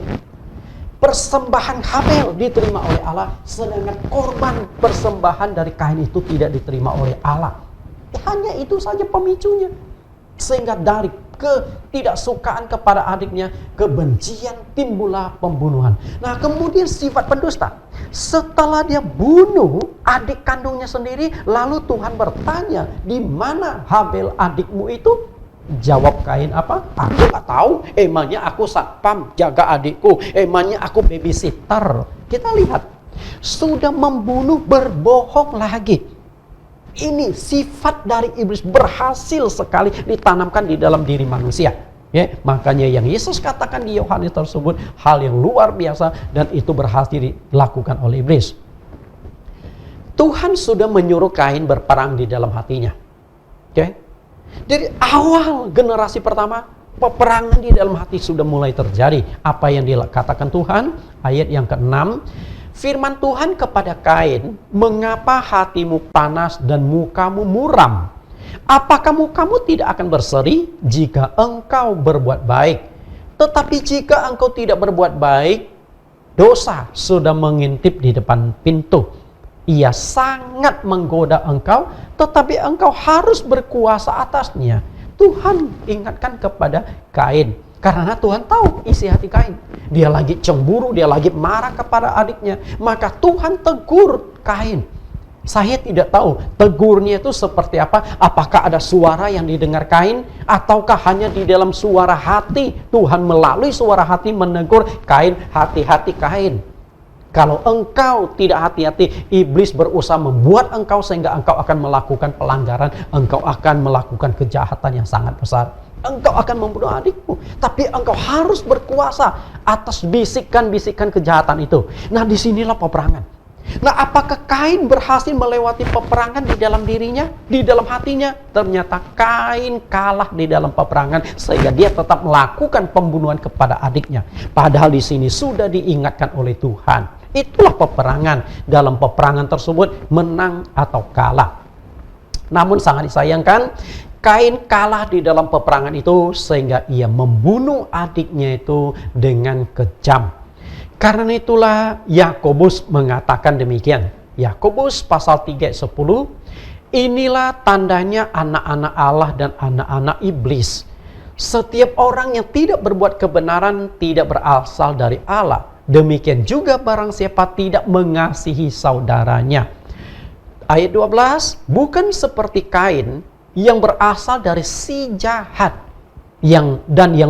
Persembahan Habel diterima oleh Allah, sedangkan korban persembahan dari Kain itu tidak diterima oleh Allah. Hanya itu saja pemicunya. Sehingga dari ketidaksukaan kepada adiknya, kebencian, timbullah pembunuhan. Nah, kemudian sifat pendusta. Setelah dia bunuh adik kandungnya sendiri, lalu Tuhan bertanya, "Di mana Habel adikmu itu?" Jawab Kain apa? "Aku nggak tahu. Emangnya aku satpam jaga adikku? Emangnya aku babysitter?" Kita lihat, sudah membunuh, berbohong lagi. Ini sifat dari iblis berhasil sekali ditanamkan di dalam diri manusia. Ya, makanya yang Yesus katakan di Yohanes tersebut hal yang luar biasa, dan itu berhasil dilakukan oleh iblis. Tuhan sudah menyuruh Kain berperang di dalam hatinya. Oke? Dari awal generasi pertama, peperangan di dalam hati sudah mulai terjadi. Apa yang dikatakan Tuhan? Ayat yang ke-6. Firman Tuhan kepada Kain, "Mengapa hatimu panas dan mukamu muram? Apakah mukamu tidak akan berseri jika engkau berbuat baik? Tetapi jika engkau tidak berbuat baik, dosa sudah mengintip di depan pintu. Ia sangat menggoda engkau, tetapi engkau harus berkuasa atasnya." Tuhan ingatkan kepada Kain. Karena Tuhan tahu isi hati Kain. Dia lagi cemburu, dia lagi marah kepada adiknya. Maka Tuhan tegur Kain. Saya tidak tahu tegurnya itu seperti apa. Apakah ada suara yang didengar Kain? Ataukah hanya di dalam suara hati? Tuhan melalui suara hati menegur Kain, "Hati-hati Kain. Kalau engkau tidak hati-hati, iblis berusaha membuat engkau sehingga engkau akan melakukan pelanggaran. Engkau akan melakukan kejahatan yang sangat besar. Engkau akan membunuh adikmu, tapi engkau harus berkuasa atas bisikan-bisikan kejahatan itu." Nah, disinilah peperangan. Nah, apakah Kain berhasil melewati peperangan di dalam dirinya, di dalam hatinya? Ternyata Kain kalah di dalam peperangan sehingga dia tetap melakukan pembunuhan kepada adiknya. Padahal di sini sudah diingatkan oleh Tuhan. Itulah peperangan. Dalam peperangan tersebut menang atau kalah. Namun sangat disayangkan, Kain kalah di dalam peperangan itu sehingga ia membunuh adiknya itu dengan kejam. Karena itulah Yakobus mengatakan demikian. Yakobus pasal 3 ayat 10, inilah tandanya anak-anak Allah dan anak-anak iblis. Setiap orang yang tidak berbuat kebenaran tidak berasal dari Allah. Demikian juga barang siapa tidak mengasihi saudaranya. Ayat 12, bukan seperti Kain yang berasal dari si jahat yang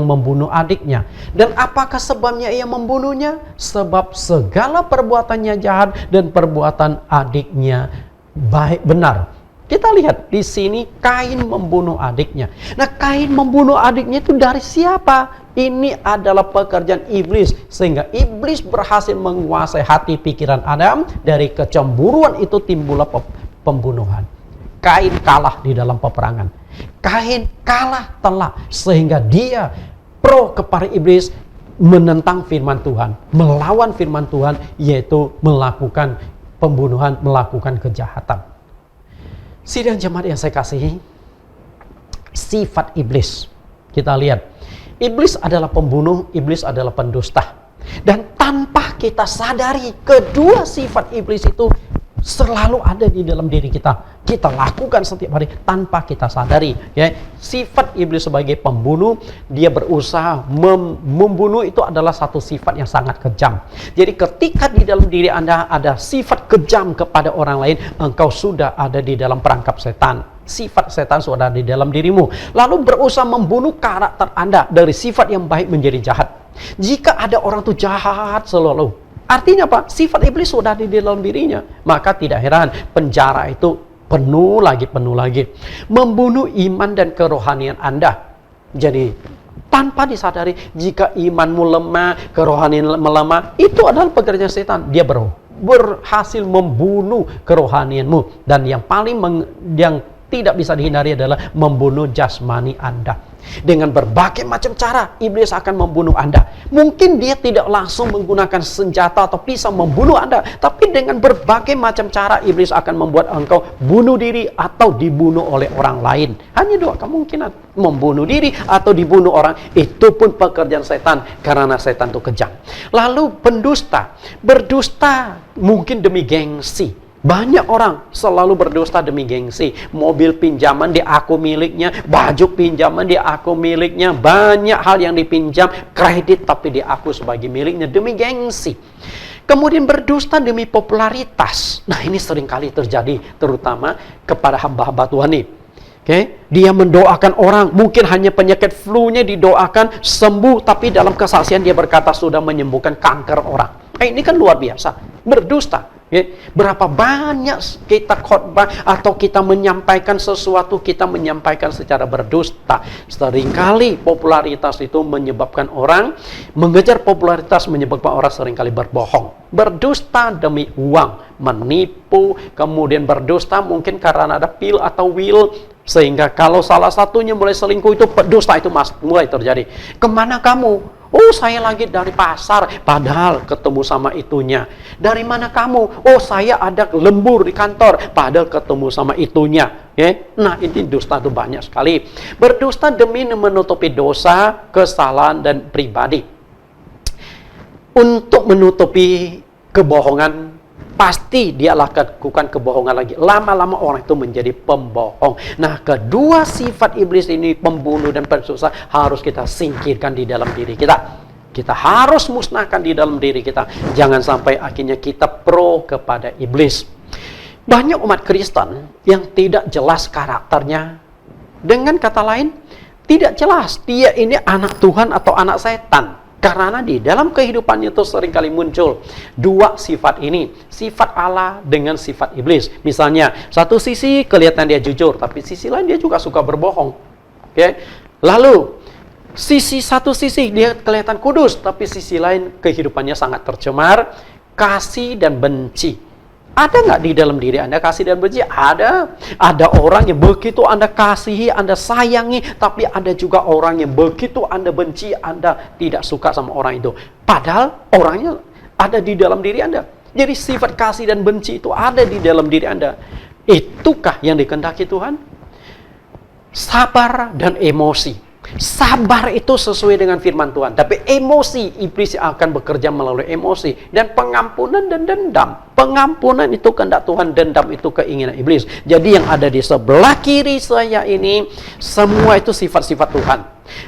membunuh adiknya. Dan apakah sebabnya ia membunuhnya? Sebab segala perbuatannya jahat dan perbuatan adiknya baik benar. Kita lihat di sini Kain membunuh adiknya. Nah, Kain membunuh adiknya itu dari siapa? Ini adalah pekerjaan iblis, sehingga iblis berhasil menguasai hati pikiran Adam. Dari kecemburuan itu timbullah pembunuhan. Kain kalah di dalam peperangan. Kain kalah telak, sehingga dia pro kepada iblis, menentang firman Tuhan, melawan firman Tuhan, yaitu melakukan pembunuhan, melakukan kejahatan. Sidang jemaat yang saya kasihi, sifat iblis. Kita lihat, iblis adalah pembunuh, iblis adalah pendusta. Dan tanpa kita sadari, kedua sifat iblis itu selalu ada di dalam diri kita. Kita lakukan setiap hari tanpa kita sadari. Ya. Sifat iblis sebagai pembunuh, dia berusaha membunuh, itu adalah satu sifat yang sangat kejam. Jadi ketika di dalam diri Anda ada sifat kejam kepada orang lain, engkau sudah ada di dalam perangkap setan. Sifat setan sudah ada di dalam dirimu. Lalu berusaha membunuh karakter Anda dari sifat yang baik menjadi jahat. Jika ada orang itu jahat selalu, artinya apa? Sifat iblis sudah di dalam dirinya. Maka tidak heran penjara itu penuh lagi. Membunuh iman dan kerohanian Anda. Jadi tanpa disadari, jika imanmu lemah, kerohanian melemah, itu adalah pekerjaan setan. Dia berhasil membunuh kerohanianmu. Dan yang yang tidak bisa dihindari adalah membunuh jasmani Anda. Dengan berbagai macam cara, iblis akan membunuh Anda. Mungkin dia tidak langsung menggunakan senjata atau pisau membunuh Anda, tapi dengan berbagai macam cara, iblis akan membuat engkau bunuh diri atau dibunuh oleh orang lain. Hanya dua kemungkinan, membunuh diri atau dibunuh orang. Itu pun pekerjaan setan, karena setan itu kejam. Lalu pendusta, berdusta mungkin demi gengsi. Banyak orang selalu berdusta demi gengsi. Mobil pinjaman di aku miliknya, baju pinjaman di aku miliknya, banyak hal yang dipinjam, kredit tapi di aku sebagai miliknya demi gengsi. Kemudian berdusta demi popularitas. Nah, ini seringkali terjadi terutama kepada hamba-hamba Tuhan nih. Dia mendoakan orang, mungkin hanya penyakit flu-nya didoakan sembuh, tapi dalam kesaksian dia berkata sudah menyembuhkan kanker orang. Ini kan luar biasa, berdusta. Berapa banyak kita khotbah atau kita menyampaikan sesuatu, kita menyampaikan secara berdusta. Seringkali popularitas itu menyebabkan orang, mengejar popularitas menyebabkan orang seringkali berbohong. Berdusta demi uang, menipu, kemudian berdusta mungkin karena ada pil atau will, sehingga kalau salah satunya mulai selingkuh, itu dusta itu mulai terjadi. Kemana kamu? Oh, saya lagi dari pasar, padahal ketemu sama itunya. Dari mana kamu? Oh, saya ada lembur di kantor, padahal ketemu sama itunya. Nah, ini dusta itu banyak sekali. Berdusta demi menutupi dosa, kesalahan, dan pribadi. Untuk menutupi kebohongan, pasti dia lakukan kebohongan lagi. Lama-lama orang itu menjadi pembohong. Nah, kedua sifat iblis ini, pembunuh dan pendusta, harus kita singkirkan di dalam diri kita. Kita harus musnahkan di dalam diri kita. Jangan sampai akhirnya kita pro kepada iblis. Banyak umat Kristen yang tidak jelas karakternya. Dengan kata lain, tidak jelas dia ini anak Tuhan atau anak setan. Karena di dalam kehidupannya itu seringkali muncul dua sifat ini. Sifat Allah dengan sifat iblis. Misalnya, satu sisi kelihatan dia jujur, tapi sisi lain dia juga suka berbohong. Lalu, satu sisi dia kelihatan kudus, tapi sisi lain kehidupannya sangat tercemar. Kasih dan benci. Ada nggak di dalam diri Anda kasih dan benci? Ada. Ada orang yang begitu Anda kasihi, Anda sayangi, tapi ada juga orang yang begitu Anda benci, Anda tidak suka sama orang itu. Padahal orangnya ada di dalam diri Anda. Jadi sifat kasih dan benci itu ada di dalam diri Anda. Itukah yang dikehendaki Tuhan? Sabar dan emosi. Sabar itu sesuai dengan firman Tuhan. Tapi emosi, iblis akan bekerja melalui emosi. Dan pengampunan dan dendam. Pengampunan itu kehendak Tuhan, dendam itu keinginan iblis. Jadi yang ada di sebelah kiri saya ini, semua itu sifat-sifat Tuhan.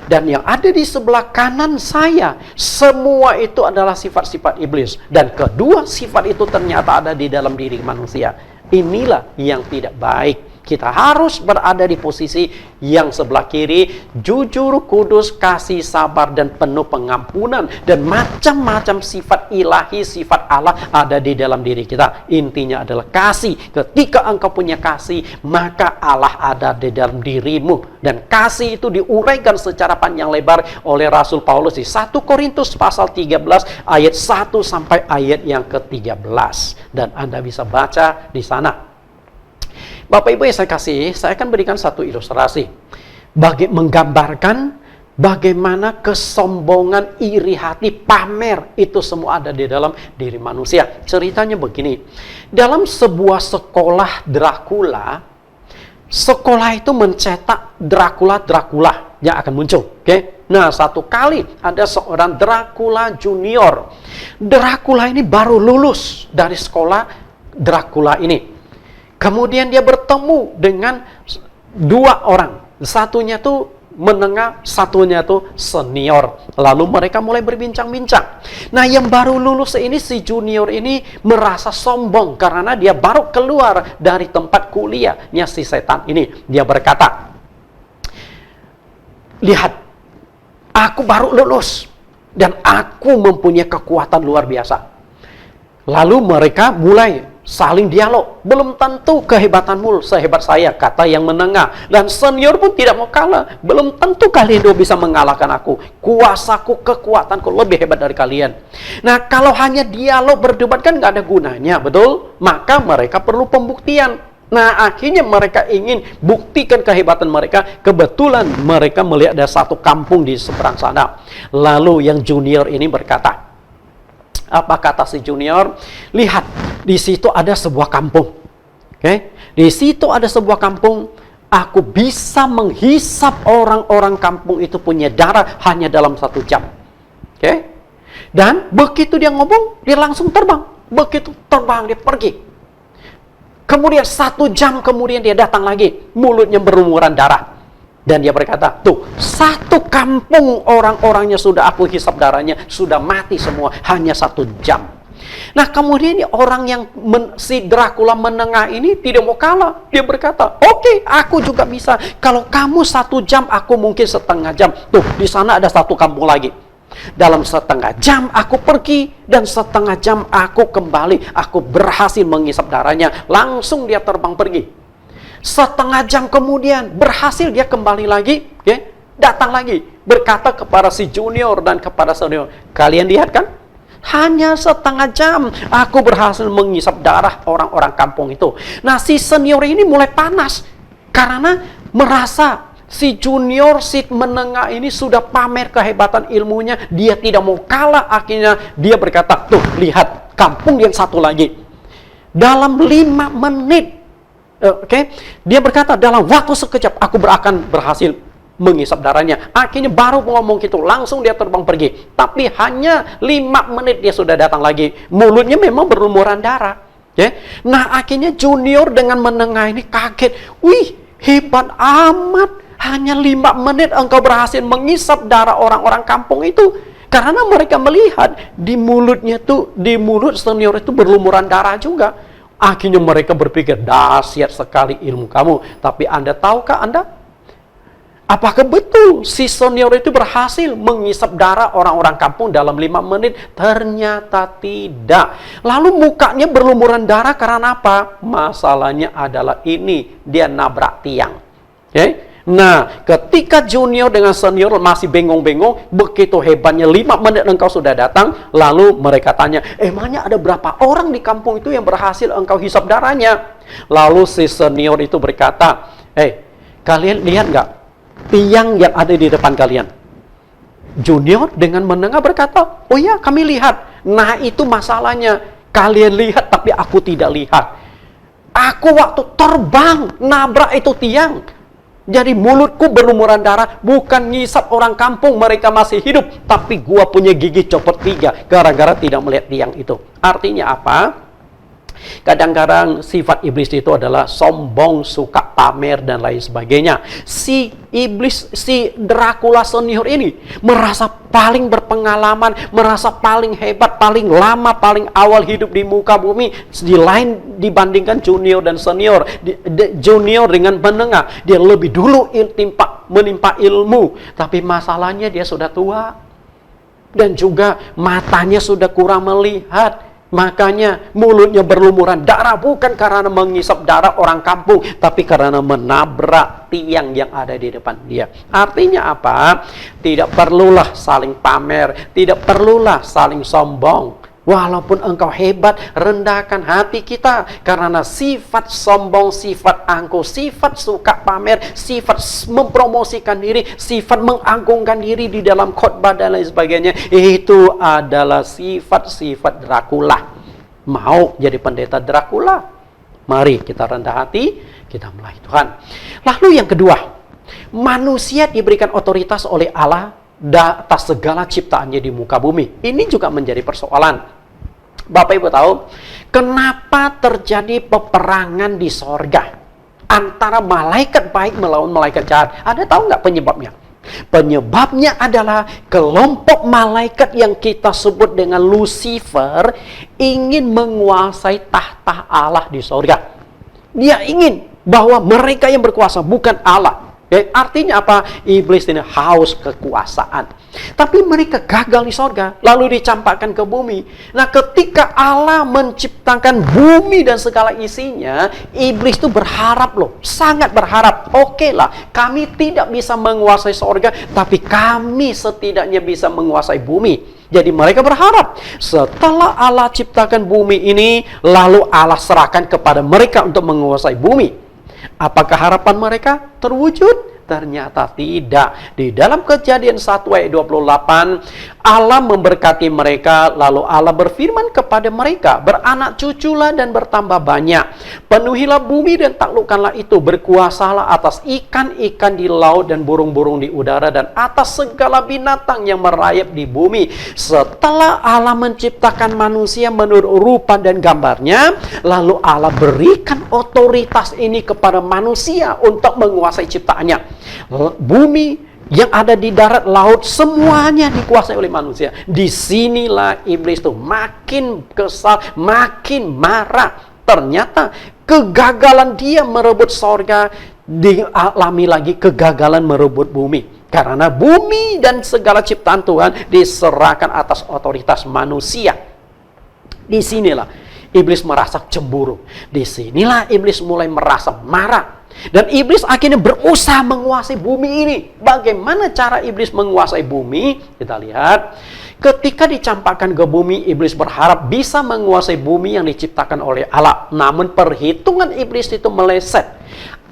Dan yang ada di sebelah kanan saya, semua itu adalah sifat-sifat iblis. Dan kedua sifat itu ternyata ada di dalam diri manusia. Inilah yang tidak baik. Kita harus berada di posisi yang sebelah kiri, jujur, kudus, kasih, sabar, dan penuh pengampunan. Dan macam-macam sifat ilahi, sifat Allah ada di dalam diri kita. Intinya adalah kasih. Ketika engkau punya kasih, maka Allah ada di dalam dirimu. Dan kasih itu diuraikan secara panjang lebar oleh Rasul Paulus di 1 Korintus pasal 13 ayat 1 sampai ayat yang ke-13. Dan Anda bisa baca di sana. Bapak Ibu yang saya kasih, saya akan berikan satu ilustrasi menggambarkan bagaimana kesombongan, iri hati, pamer itu semua ada di dalam diri manusia. Ceritanya begini, dalam sebuah sekolah Dracula, sekolah itu mencetak Dracula yang akan muncul. Oke? Nah, satu kali ada seorang Dracula junior. Dracula ini baru lulus dari sekolah Dracula ini. Kemudian dia bertemu dengan dua orang. Satunya tuh menengah, satunya tuh senior. Lalu mereka mulai berbincang-bincang. Nah, yang baru lulus ini, si junior ini merasa sombong karena dia baru keluar dari tempat kuliahnya si setan ini. Dia berkata, "Lihat, aku baru lulus dan aku mempunyai kekuatan luar biasa." Lalu mereka mulai saling dialog. Belum tentu kehebatanmu sehebat saya, kata yang menengah. Dan senior pun tidak mau kalah. Belum tentu kalian bisa mengalahkan aku. Kuasaku, kekuatanku lebih hebat dari kalian. Nah, kalau hanya dialog berdebat kan nggak ada gunanya, betul? Maka mereka perlu pembuktian. Nah, akhirnya mereka ingin buktikan kehebatan mereka. Kebetulan mereka melihat ada satu kampung di seberang sana. Lalu yang junior ini berkata, apa kata si junior? Lihat, di situ ada sebuah kampung. Oke? Di situ ada sebuah kampung. Aku bisa menghisap orang-orang kampung itu punya darah hanya dalam 1 jam. Oke? Dan begitu dia ngomong, dia langsung terbang. Begitu terbang, dia pergi. Kemudian 1 jam kemudian dia datang lagi. Mulutnya berlumuran darah. Dan dia berkata, tuh, 1 kampung orang-orangnya sudah aku hisap darahnya, sudah mati semua, hanya 1 jam. Nah, kemudian ini orang yang si Dracula menengah ini tidak mau kalah. Dia berkata, oke, aku juga bisa. Kalau kamu 1 jam, aku mungkin setengah jam. Tuh, di sana ada 1 kampung lagi. Dalam setengah jam aku pergi, dan setengah jam aku kembali. Aku berhasil menghisap darahnya. Langsung dia terbang pergi. Setengah jam kemudian berhasil dia kembali lagi, datang lagi berkata kepada si junior dan kepada senior, kalian lihat kan? Hanya setengah jam aku berhasil menghisap darah orang-orang kampung itu. Nah, si senior ini mulai panas karena merasa si junior, si menengah ini sudah pamer kehebatan ilmunya, dia tidak mau kalah. Akhirnya dia berkata, tuh lihat kampung yang satu lagi. Dalam 5 menit dia berkata, dalam waktu sekejap aku akan berhasil menghisap darahnya. Akhirnya baru ngomong gitu, langsung dia terbang pergi. Tapi hanya 5 menit dia sudah datang lagi. Mulutnya memang berlumuran darah. Nah, akhirnya junior dengan menengah ini kaget. Wih, hebat amat. Hanya 5 menit engkau berhasil menghisap darah orang-orang kampung itu. Karena mereka melihat di mulutnya tuh, di mulut senior itu berlumuran darah juga. Akhirnya mereka berpikir, dahsyat sekali ilmu kamu. Tapi Anda tahukah Anda? Apakah betul si senior itu berhasil menghisap darah orang-orang kampung dalam 5 menit? Ternyata tidak. Lalu mukanya berlumuran darah karena apa? Masalahnya adalah ini, dia nabrak tiang. Nah, ketika junior dengan senior masih bengong-bengong, begitu hebatnya 5 menit engkau sudah datang, lalu mereka tanya, emangnya ada berapa orang di kampung itu yang berhasil engkau hisap darahnya? Lalu si senior itu berkata, kalian lihat nggak tiang yang ada di depan kalian? Junior dengan menengah berkata, oh ya, kami lihat. Nah, itu masalahnya, kalian lihat tapi aku tidak lihat. Aku waktu terbang nabrak itu tiang. Jadi mulutku berlumuran darah bukan ngisap orang kampung mereka masih hidup, tapi gua punya gigi copot 3 gara-gara tidak melihat tiang itu. Artinya apa? Kadang-kadang sifat iblis itu adalah sombong, suka pamer dan lain sebagainya. Si iblis, si Dracula senior ini merasa paling berpengalaman, merasa paling hebat, paling lama, paling awal hidup di muka bumi. Di lain dibandingkan junior dan senior, junior dengan menengah, dia lebih dulu menimpa ilmu, tapi masalahnya dia sudah tua dan juga matanya sudah kurang melihat. Makanya mulutnya berlumuran darah bukan karena mengisap darah orang kampung, tapi karena menabrak tiang yang ada di depan dia. Artinya apa? Tidak perlulah saling pamer, tidak perlulah saling sombong. Walaupun engkau hebat, rendahkan hati kita. Karena sifat sombong, sifat angkuh, sifat suka pamer, sifat mempromosikan diri, sifat mengagungkan diri di dalam khotbah dan lain sebagainya, itu adalah sifat-sifat Dracula. Mau jadi pendeta Dracula? Mari kita rendah hati, kita melayani Tuhan. Lalu yang kedua, manusia diberikan otoritas oleh Allah atas segala ciptaannya di muka bumi. Ini juga menjadi persoalan. Bapak Ibu tahu, kenapa terjadi peperangan di sorga antara malaikat baik melawan malaikat jahat? Ada tahu nggak penyebabnya? Penyebabnya adalah kelompok malaikat yang kita sebut dengan Lucifer ingin menguasai tahta Allah di sorga. Dia ingin bahwa mereka yang berkuasa, bukan Allah. Artinya apa? Iblis ini haus kekuasaan. Tapi mereka gagal di sorga, lalu dicampakkan ke bumi. Nah, ketika Allah menciptakan bumi dan segala isinya, iblis itu berharap loh, sangat berharap. Oke lah, kami tidak bisa menguasai sorga, tapi kami setidaknya bisa menguasai bumi. Jadi mereka berharap setelah Allah ciptakan bumi ini, lalu Allah serahkan kepada mereka untuk menguasai bumi. Apakah harapan mereka terwujud? Ternyata tidak. Di dalam Kejadian 1 ayat 28, Allah memberkati mereka, lalu Allah berfirman kepada mereka, beranak cuculah dan bertambah banyak, penuhilah bumi dan taklukkanlah itu, berkuasalah atas ikan-ikan di laut dan burung-burung di udara dan atas segala binatang yang merayap di bumi. Setelah Allah menciptakan manusia menurut rupa dan gambarnya, lalu Allah berikan otoritas ini kepada manusia untuk menguasai ciptaannya. Bumi yang ada di darat, laut, semuanya dikuasai oleh manusia. Disinilah iblis tuh makin kesal, makin marah. Ternyata kegagalan dia merebut sorga dialami lagi kegagalan merebut bumi. Karena bumi dan segala ciptaan Tuhan diserahkan atas otoritas manusia. Disinilah iblis merasa cemburu. Disinilah iblis mulai merasa marah. Dan iblis akhirnya berusaha menguasai bumi ini. Bagaimana cara iblis menguasai bumi? Kita lihat. Ketika dicampakkan ke bumi, iblis berharap bisa menguasai bumi yang diciptakan oleh Allah. Namun perhitungan iblis itu meleset.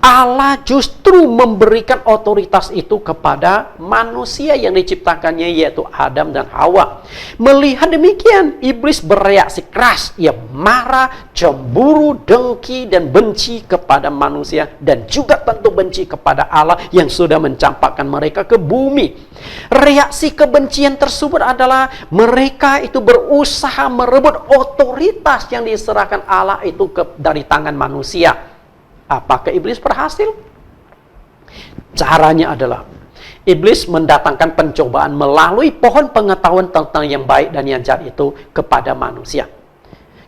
Allah justru memberikan otoritas itu kepada manusia yang diciptakannya, yaitu Adam dan Hawa. Melihat demikian, iblis bereaksi keras. Ia marah, cemburu, dengki, dan benci kepada manusia. Dan juga tentu benci kepada Allah yang sudah mencampakkan mereka ke bumi. Reaksi kebencian tersebut adalah mereka itu berusaha merebut otoritas yang diserahkan Allah itu dari tangan manusia. Apakah iblis berhasil? Caranya adalah iblis mendatangkan pencobaan melalui pohon pengetahuan tentang yang baik dan yang jahat itu kepada manusia.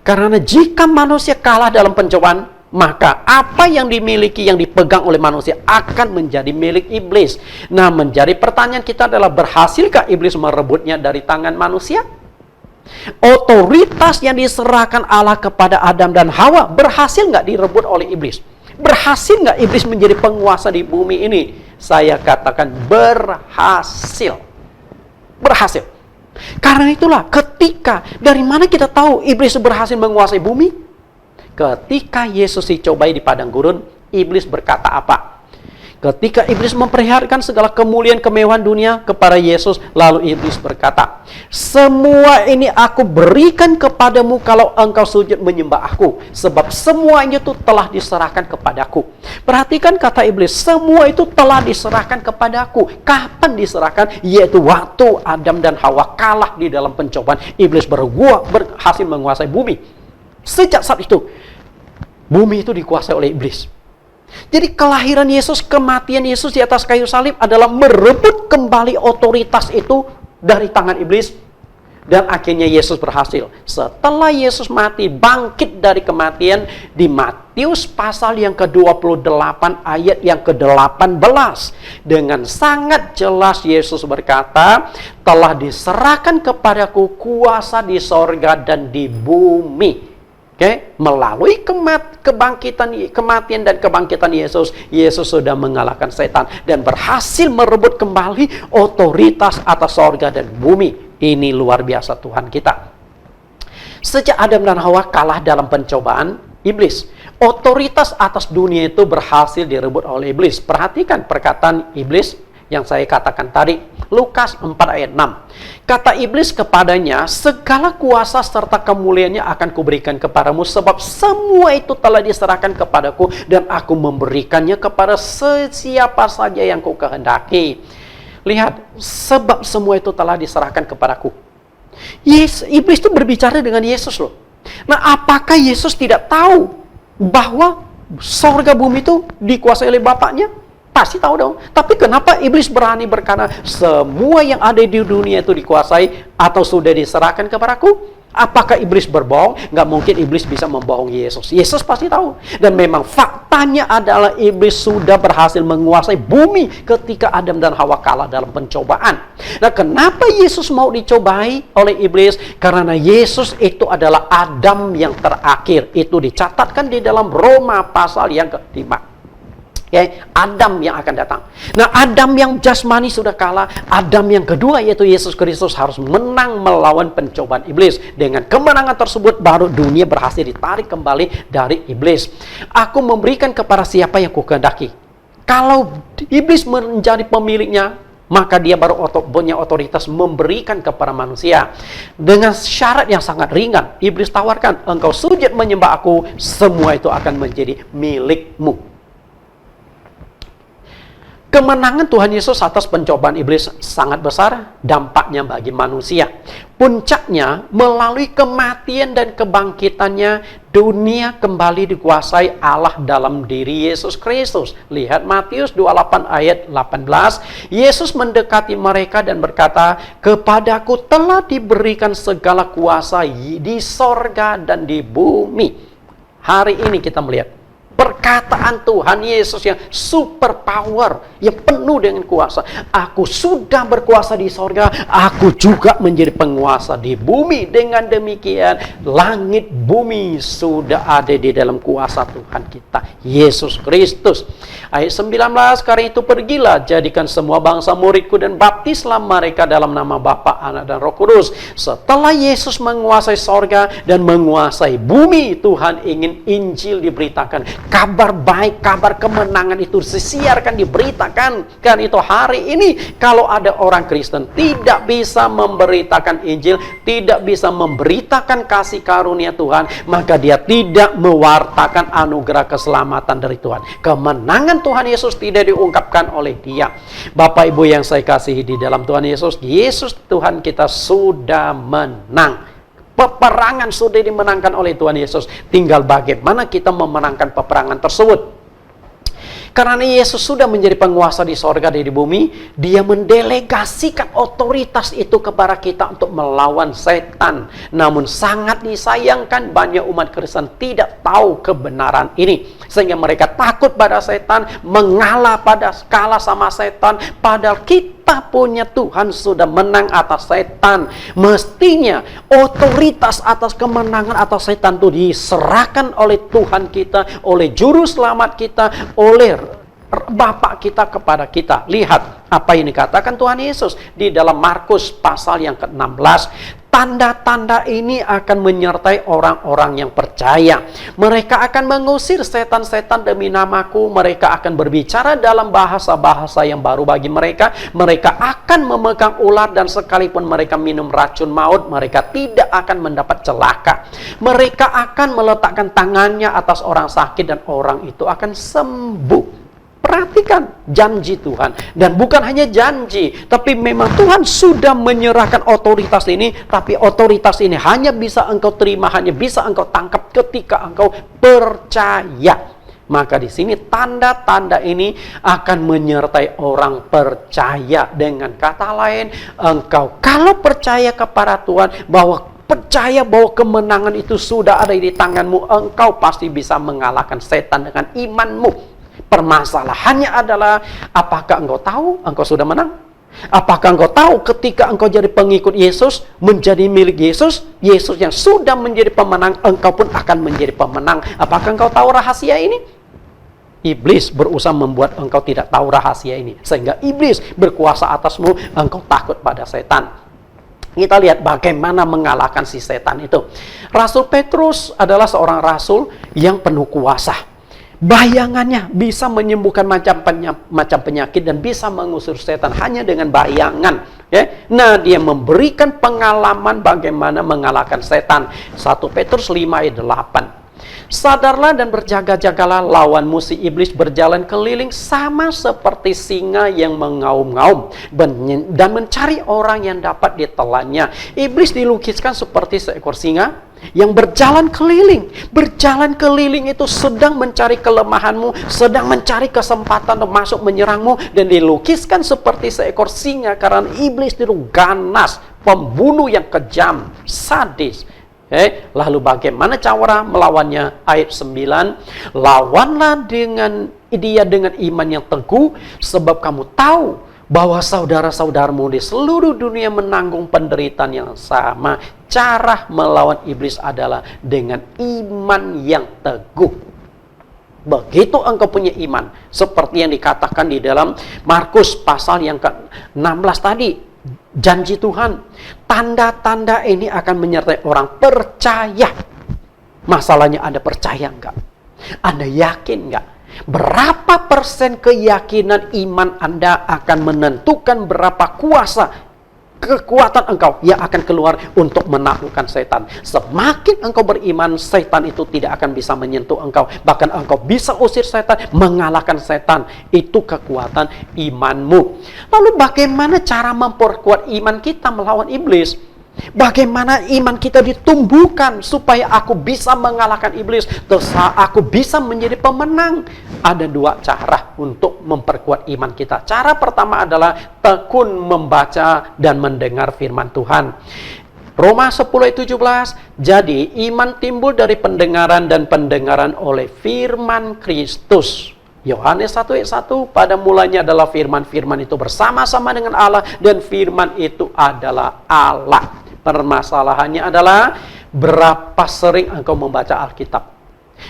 Karena jika manusia kalah dalam pencobaan, maka apa yang dimiliki, yang dipegang oleh manusia akan menjadi milik iblis. Nah, menjadi pertanyaan kita adalah, berhasilkah iblis merebutnya dari tangan manusia? Otoritas yang diserahkan Allah kepada Adam dan Hawa berhasil nggak direbut oleh iblis? Berhasil nggak iblis menjadi penguasa di bumi ini? Saya katakan berhasil. Berhasil. Karena itulah ketika, dari mana kita tahu iblis berhasil menguasai bumi? Ketika Yesus dicobai di padang gurun, iblis berkata apa? Ketika iblis memperlihatkan segala kemuliaan kemewahan dunia kepada Yesus, lalu iblis berkata, semua ini aku berikan kepadamu kalau engkau sujud menyembah aku, sebab semuanya itu telah diserahkan kepadaku. Perhatikan kata iblis, semua itu telah diserahkan kepadaku. Kapan diserahkan? Yaitu waktu Adam dan Hawa kalah di dalam pencobaan. Iblis berhasil menguasai bumi. Sejak saat itu, bumi itu dikuasai oleh iblis. Jadi kelahiran Yesus, kematian Yesus di atas kayu salib adalah merebut kembali otoritas itu dari tangan iblis. Dan akhirnya Yesus berhasil. Setelah Yesus mati, bangkit dari kematian, di Matius pasal yang ke-28 ayat yang ke-18. Dengan sangat jelas Yesus berkata, telah diserahkan kepadaku kuasa di sorga dan di bumi. Melalui kematian dan kebangkitan Yesus, Yesus sudah mengalahkan setan dan berhasil merebut kembali otoritas atas sorga dan bumi. Ini luar biasa Tuhan kita. Sejak Adam dan Hawa kalah dalam pencobaan iblis, otoritas atas dunia itu berhasil direbut oleh iblis. Perhatikan perkataan iblis yang saya katakan tadi, Lukas 4 ayat 6. Kata iblis kepadanya, segala kuasa serta kemuliaannya akan kuberikan kepadamu, sebab semua itu telah diserahkan kepadaku, dan aku memberikannya kepada siapa saja yang ku kehendaki. Lihat, sebab semua itu telah diserahkan kepadaku. Iblis itu berbicara dengan Yesus loh. Nah, apakah Yesus tidak tahu bahwa sorga bumi itu dikuasai oleh Bapaknya? Pasti tahu dong. Tapi kenapa iblis berani berkata semua yang ada di dunia itu dikuasai atau sudah diserahkan kepadaku? Apakah iblis berbohong? Nggak mungkin iblis bisa membohongi Yesus. Yesus pasti tahu. Dan memang faktanya adalah iblis sudah berhasil menguasai bumi ketika Adam dan Hawa kalah dalam pencobaan. Nah, kenapa Yesus mau dicobai oleh iblis? Karena Yesus itu adalah Adam yang terakhir. Itu dicatatkan di dalam Roma pasal yang ke-5. Adam yang akan datang. Nah, Adam yang jasmani sudah kalah. Adam yang kedua yaitu Yesus Kristus harus menang melawan pencobaan iblis. Dengan kemenangan tersebut baru dunia berhasil ditarik kembali dari iblis. Aku memberikan kepada siapa yang kukehendaki. Kalau iblis menjadi pemiliknya, maka dia baru punya otoritas memberikan kepada manusia. Dengan syarat yang sangat ringan, iblis tawarkan, engkau sujud menyembah aku, semua itu akan menjadi milikmu. Kemenangan Tuhan Yesus atas pencobaan iblis sangat besar dampaknya bagi manusia. Puncaknya, melalui kematian dan kebangkitannya, dunia kembali dikuasai Allah dalam diri Yesus Kristus. Lihat Matius 28 ayat 18. Yesus mendekati mereka dan berkata, kepadaku telah diberikan segala kuasa di sorga dan di bumi. Hari ini kita melihat perkataan Tuhan Yesus yang super power, yang penuh dengan kuasa. Aku sudah berkuasa di sorga, aku juga menjadi penguasa di bumi. Dengan demikian, langit bumi sudah ada di dalam kuasa Tuhan kita, Yesus Kristus. Ayat 19, karena itu pergilah, jadikan semua bangsa muridku dan baptislah mereka dalam nama Bapa, Anak, dan Roh Kudus. Setelah Yesus menguasai sorga dan menguasai bumi, Tuhan ingin Injil diberitakan. Kabar baik, kabar kemenangan itu disiarkan, diberitakan. Kan itu hari ini kalau ada orang Kristen tidak bisa memberitakan Injil, tidak bisa memberitakan kasih karunia Tuhan, maka dia tidak mewartakan anugerah keselamatan dari Tuhan. Kemenangan Tuhan Yesus tidak diungkapkan oleh dia. Bapak Ibu yang saya kasihi di dalam Tuhan Yesus, Yesus Tuhan kita sudah menang. Peperangan sudah dimenangkan oleh Tuhan Yesus. Tinggal bagaimana kita memenangkan peperangan tersebut. Karena Yesus sudah menjadi penguasa di sorga dan di bumi, dia mendelegasikan otoritas itu kepada kita untuk melawan setan. Namun sangat disayangkan banyak umat Kristen tidak tahu kebenaran ini. Sehingga mereka takut pada setan, kalah sama setan. Padahal kita punya Tuhan sudah menang atas setan. Mestinya otoritas atas kemenangan atas setan itu diserahkan oleh Tuhan kita, oleh Juru Selamat kita, oleh Bapak kita kepada kita. Lihat apa yang dikatakan Tuhan Yesus di dalam Markus pasal yang ke-16. tanda-tanda ini akan menyertai orang-orang yang percaya. Mereka akan mengusir setan-setan demi namaku. Mereka akan berbicara dalam bahasa-bahasa yang baru bagi mereka. Mereka akan memegang ular, dan sekalipun mereka minum racun maut, mereka tidak akan mendapat celaka. Mereka akan meletakkan tangannya atas orang sakit dan orang itu akan sembuh. Perhatikan janji Tuhan. Dan bukan hanya janji, tapi memang Tuhan sudah menyerahkan otoritas ini. Tapi otoritas ini hanya bisa engkau terima, hanya bisa engkau tangkap ketika engkau percaya. Maka di sini tanda-tanda ini akan menyertai orang percaya. Dengan kata lain, engkau kalau percaya kepada Tuhan, percaya bahwa kemenangan itu sudah ada di tanganmu, engkau pasti bisa mengalahkan setan dengan imanmu. Permasalahannya adalah, apakah engkau tahu engkau sudah menang? Apakah engkau tahu ketika engkau jadi pengikut Yesus, menjadi milik Yesus, Yesus yang sudah menjadi pemenang, engkau pun akan menjadi pemenang. Apakah engkau tahu rahasia ini? Iblis berusaha membuat engkau tidak tahu rahasia ini, sehingga iblis berkuasa atasmu, engkau takut pada setan. Kita lihat bagaimana mengalahkan si setan itu. Rasul Petrus adalah seorang rasul yang penuh kuasa. Bayangannya bisa menyembuhkan macam penyakit dan bisa mengusir setan hanya dengan bayangan. Ya. Nah, dia memberikan pengalaman bagaimana mengalahkan setan. 1 Petrus 5 ayat 8. Sadarlah dan berjaga-jagalah, lawanmu si iblis berjalan keliling sama seperti singa yang mengaum-ngaum dan mencari orang yang dapat ditelannya. Iblis dilukiskan seperti seekor singa yang berjalan keliling. Berjalan keliling itu sedang mencari kelemahanmu, sedang mencari kesempatan untuk masuk menyerangmu, dan dilukiskan seperti seekor singa karena iblis itu ganas, pembunuh yang kejam, sadis. Lalu bagaimana cara melawannya? Ayat 9, lawanlah dengan iman yang teguh, sebab kamu tahu bahwa saudara-saudaramu di seluruh dunia menanggung penderitaan yang sama. Cara melawan iblis adalah dengan iman yang teguh. Begitu engkau punya iman, seperti yang dikatakan di dalam Markus pasal yang ke-16 tadi, janji Tuhan, tanda-tanda ini akan menyertai orang percaya. Masalahnya, Anda percaya enggak? Anda yakin enggak? Berapa persen keyakinan iman Anda akan menentukan berapa kekuatan engkau yang akan keluar untuk menaklukkan setan. Semakin engkau beriman, setan itu tidak akan bisa menyentuh engkau. Bahkan engkau bisa usir setan, mengalahkan setan. Itu kekuatan imanmu. Lalu bagaimana cara memperkuat iman kita melawan iblis? Bagaimana iman kita ditumbuhkan supaya aku bisa mengalahkan iblis, terus aku bisa menjadi pemenang? Ada dua cara untuk memperkuat iman kita. Cara pertama adalah tekun membaca dan mendengar firman Tuhan. Roma 10 ayat 17, jadi iman timbul dari pendengaran dan pendengaran oleh firman Kristus. Yohanes 1 ayat 1, pada mulanya adalah firman. Firman itu bersama-sama dengan Allah, dan firman itu adalah Allah. Permasalahannya adalah berapa sering engkau membaca Alkitab,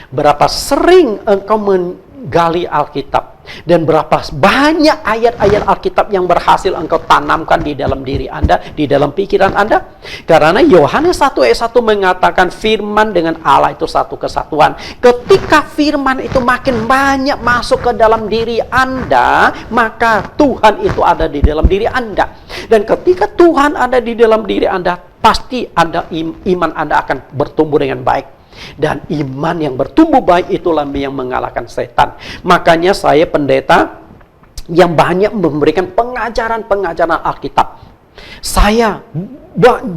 berapa sering engkau menggali Alkitab, dan berapa banyak ayat-ayat Alkitab yang berhasil engkau tanamkan di dalam diri Anda, di dalam pikiran Anda. Karena Yohanes 1 ayat 1 mengatakan firman dengan Allah itu satu kesatuan. Ketika firman itu makin banyak masuk ke dalam diri Anda, maka Tuhan itu ada di dalam diri Anda. Dan ketika Tuhan ada di dalam diri Anda, pasti iman Anda akan bertumbuh dengan baik. Dan iman yang bertumbuh baik itulah yang mengalahkan setan. Makanya saya pendeta yang banyak memberikan pengajaran-pengajaran Alkitab. Saya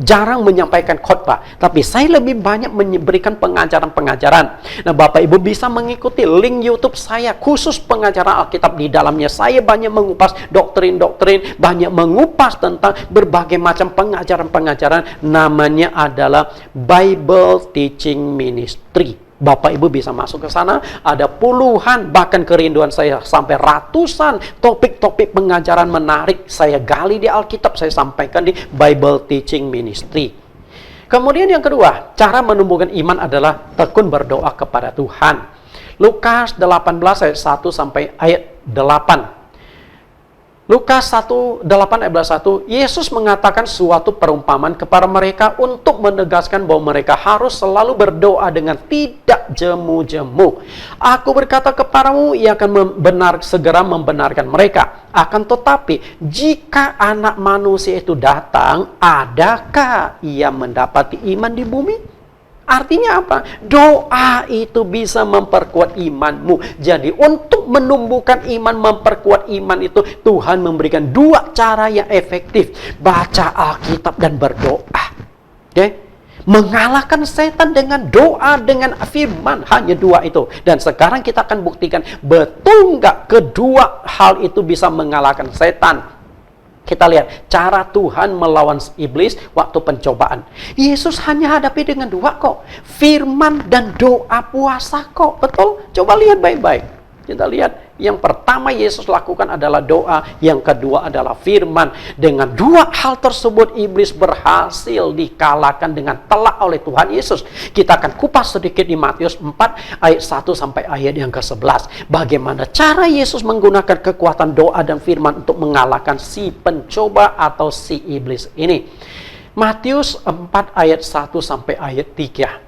jarang menyampaikan khotbah, tapi saya lebih banyak memberikan pengajaran-pengajaran. Nah, Bapak Ibu bisa mengikuti link YouTube saya khusus pengajaran Alkitab. Di dalamnya saya banyak mengupas doktrin-doktrin, banyak mengupas tentang berbagai macam pengajaran-pengajaran. Namanya adalah Bible Teaching Ministry. Bapak Ibu bisa masuk ke sana, ada puluhan, bahkan kerinduan saya sampai ratusan topik-topik pengajaran menarik saya gali di Alkitab, saya sampaikan di Bible Teaching Ministry. Kemudian yang kedua, cara menumbuhkan iman adalah tekun berdoa kepada Tuhan. Lukas 18 ayat 1 sampai ayat 8. Lukas 1:8-11, Yesus mengatakan suatu perumpamaan kepada mereka untuk menegaskan bahwa mereka harus selalu berdoa dengan tidak jemu-jemu. Aku berkata kepadamu, ia akan segera membenarkan mereka. Akan tetapi, jika anak manusia itu datang, adakah ia mendapati iman di bumi? Artinya apa? Doa itu bisa memperkuat imanmu. Jadi untuk menumbuhkan iman, memperkuat iman itu, Tuhan memberikan dua cara yang efektif. Baca Alkitab dan berdoa. Oke? Mengalahkan setan dengan doa, dengan firman. Hanya dua itu. Dan sekarang kita akan buktikan, betul nggak kedua hal itu bisa mengalahkan setan. Kita lihat cara Tuhan melawan iblis waktu pencobaan. Yesus hanya hadapi dengan dua kok. Firman dan doa puasa kok. Betul? Coba lihat baik-baik. Kita lihat yang pertama Yesus lakukan adalah doa. Yang kedua adalah firman. Dengan dua hal tersebut iblis berhasil dikalahkan dengan telak oleh Tuhan Yesus. Kita akan kupas sedikit di Matius 4 ayat 1 sampai ayat yang ke-11. Bagaimana cara Yesus menggunakan kekuatan doa dan firman untuk mengalahkan si pencoba atau si iblis ini. Matius 4 ayat 1 sampai ayat 3.